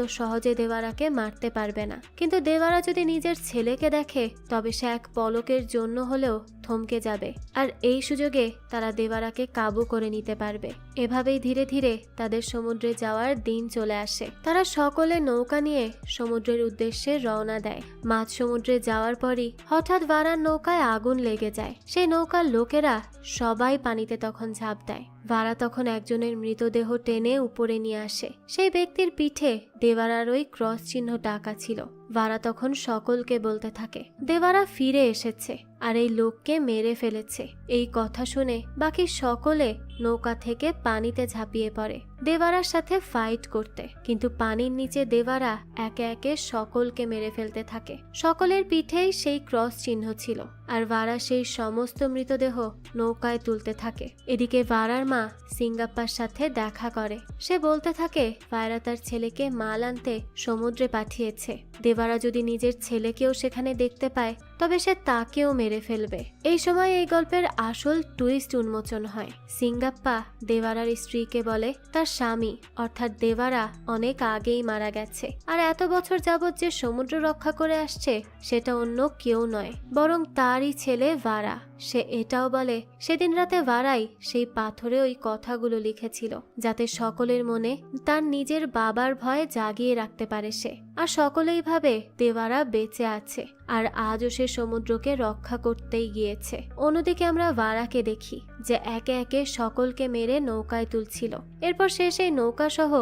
সহজে দেবারাকে মারতে পারবে না। কিন্তু দেবারা যদি নিজের ছেলেকে দেখে তবে সে এক পলকের জন্য হলেও থমকে যাবে আর এই সুযোগে তারা দেবারাকে কাবু করে নিতে পারবে। এভাবেই ধীরে ধীরে তাদের সমুদ্রে যাওয়ার দিন চলে আসে। তারা সকলে নৌকা নিয়ে সমুদ্রের উদ্দেশ্যে রওনা দেয়। মাঝ সমুদ্রে যাওয়ার পরই হঠাৎ ভায়রার নৌকায় আগুন লেগে যায়। সেই নৌকার লোকেরা সবাই পানিতে তখন ঝাঁপ দেয়। ভায়রা তখন একজনের মৃতদেহ টেনে উপরে নিয়ে আসে। সেই ব্যক্তির পিঠে দেবারার ওই ক্রস চিহ্নটা আঁকা ছিল। ভায়রা তখন সকলকে বলতে থাকে দেবারা ফিরে এসেছে আর এই লোককে মেরে ফেলেছে। এই কথা শুনে বাকি সকলে নৌকা থেকে পানিতে ঝাঁপিয়ে পড়ে দেবারার সাথে ফাইট করতে। কিন্তু পানির নিচে দেবারা একে একে সকলকে মেরে ফেলতে থাকে। সকলের পিঠেই সেই ক্রস চিহ্ন ছিল আর ভায়রা সেই সমস্ত মৃতদেহ নৌকায় তুলতে থাকে। এদিকে ভায়রার মা সিঙ্গাপ্পার সাথে দেখা করে। সে বলতে থাকে ভায়রা তার ছেলেকে মাল আনতে সমুদ্রে পাঠিয়েছে। দেবারা যদি নিজের ছেলেকেও সেখানে দেখতে পায় তবে সে তাকেও মেরে ফেলবে। এই সময় এই গল্পের আসল টুইস্ট উন্মোচন হয়। সিঙ্গাপ্পা সিঙ্গাপ্পা দেওয়ারার স্ত্রীকে বলে তার স্বামী অর্থাৎ দেওয়ারা অনেক আগেই মারা গেছে, আর এত বছর যাবৎ যে সমুদ্র রক্ষা করে আসছে সেটা অন্য কেউ নয় বরং তারই ছেলে ভারা। সে এটাও বলে সেদিন রাতে ভারাই সেই পাথরে ওই কথাগুলো লিখেছিল যাতে সকলের মনে তার নিজের বাবার ভয় জাগিয়ে রাখতে পারে সে। আর সকলেই ভাবে দেওয়ারা বেঁচে আছে আর আজও সে সমুদ্রকে রক্ষা করতেই গিয়েছে। অন্যদিকে আমরা ভারাকে দেখি যে একে একে সকলকে মেরে নৌকায় তুলছিল। এরপর সে সেই নৌকা সহ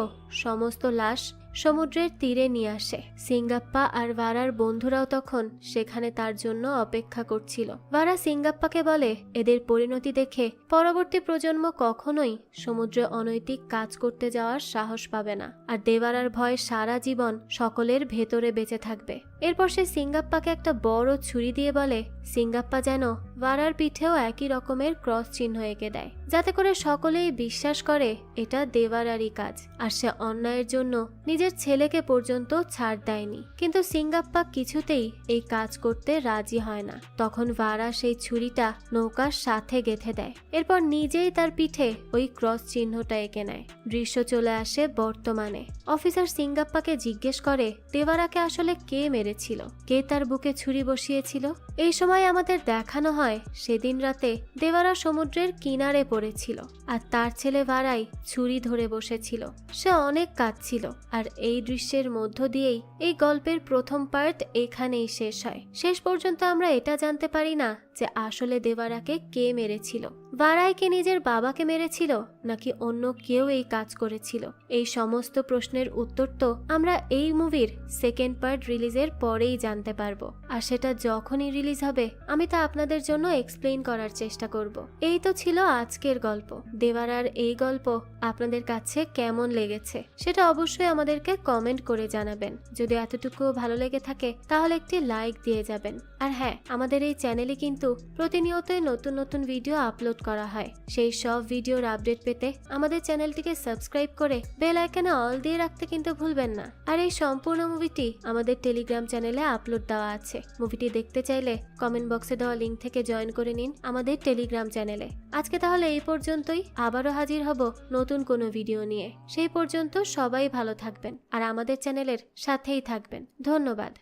সমস্ত লাশ সমুদ্রের তীরে নিয়ে আসে। সিঙ্গাপ্পা আর ভারার বন্ধুরাও তখন সেখানে তার জন্য অপেক্ষা করছিল। ভারা সিঙ্গাপ্পাকে বলে এদের পরিণতি দেখে পরবর্তী প্রজন্ম কখনোই সমুদ্রে অনৈতিক কাজ করতে যাওয়ার সাহস পাবে না, আর দেওয়ারার ভয় সারা জীবন সকলের ভেতরে বেঁচে থাকবে। এরপর সে সিঙ্গাপ্পাকে একটা বড় ছুরি দিয়ে বলে সিঙ্গাপ্পা যেন ভারার পিঠেও একই রকমের ক্রস চিহ্ন এঁকে দেয়, যাতে করে সকলেই বিশ্বাস করে এটা দেওয়ারারই কাজ, আর সে অন্যায়ের জন্য নিজের ছেলেকে পর্যন্ত ছাড় দেয়নি। কিন্তু সিঙ্গাপ্পা কিছুতেই এই কাজ করতে রাজি হয় না। তখন ভারা সেই ছুরিটা নৌকার সাথে গেঁথে দেয়, এরপর নিজেই তার পিঠে ওই ক্রস চিহ্নটা এঁকে নেয়। দৃশ্য চলে আসে বর্তমানে। অফিসার সিঙ্গাপ্পাকে জিজ্ঞেস করে দেওয়ারাকে আসলে কে মেরেছিল, কে তার বুকে ছুরি বসিয়েছিল। এই সময় আমাদের দেখানো হয় সেদিন রাতে দেওয়ারা সমুদ্রের কিনারে পড়েছিল আর তার ছেলে ভারাই ছুরি ধরে বসেছিল। সে অনেক কাঁদছিল। আর এই দৃশ্যের মধ্য দিয়েই এই গল্পের প্রথম পার্ট এখানেই শেষ হয়। শেষ পর্যন্ত আমরা এটা জানতে পারি না যে আসলে দেওয়ারাকে কে মেরেছিল। ভারাই কি নিজের বাবাকে মেরেছিল নাকি অন্য কেউ এই কাজ করেছিল? এই সমস্ত প্রশ্নের উত্তর তো আমরা এই মুভির সেকেন্ড পার্ট রিলিজের পরেই জানতে পারবো, আর সেটা যখনই রিলিজ হবে আমি তা আপনাদের জন্য এক্সপ্লেইন করার চেষ্টা করব। এই তো ছিল আজকের গল্প। দেওয়ারার এই গল্প আপনাদের কাছে কেমন লেগেছে সেটা অবশ্যই আমাদেরকে কমেন্ট করে জানাবেন। যদি এতটুকু ভালো লেগে থাকে তাহলে একটি লাইক দিয়ে যাবেন। আর হ্যাঁ, আমাদের এই চ্যানেলে কিন্তু প্রতিনিয়তই নতুন নতুন ভিডিও আপলোড করা হয়। সেই সব ভিডিওর আপডেট পেতে আমাদের চ্যানেলটিকে সাবস্ক্রাইব করে বেল আইকনে অল দিয়ে রাখতে কিন্তু ভুলবেন না। আর এই সম্পূর্ণ মুভিটি আমাদের টেলিগ্রাম চ্যানেলে আপলোড দেওয়া আছে। মুভিটি দেখতে চাইলে কমেন্ট বক্সে দেওয়া লিঙ্ক থেকে জয়েন করে নিন আমাদের টেলিগ্রাম চ্যানেলে। আজকে তাহলে এই পর্যন্তই, আবারও হাজির হব নতুন কোনো ভিডিও নিয়ে। সেই পর্যন্ত সবাই ভালো থাকবেন আর আমাদের চ্যানেলের সাথেই থাকবেন। ধন্যবাদ।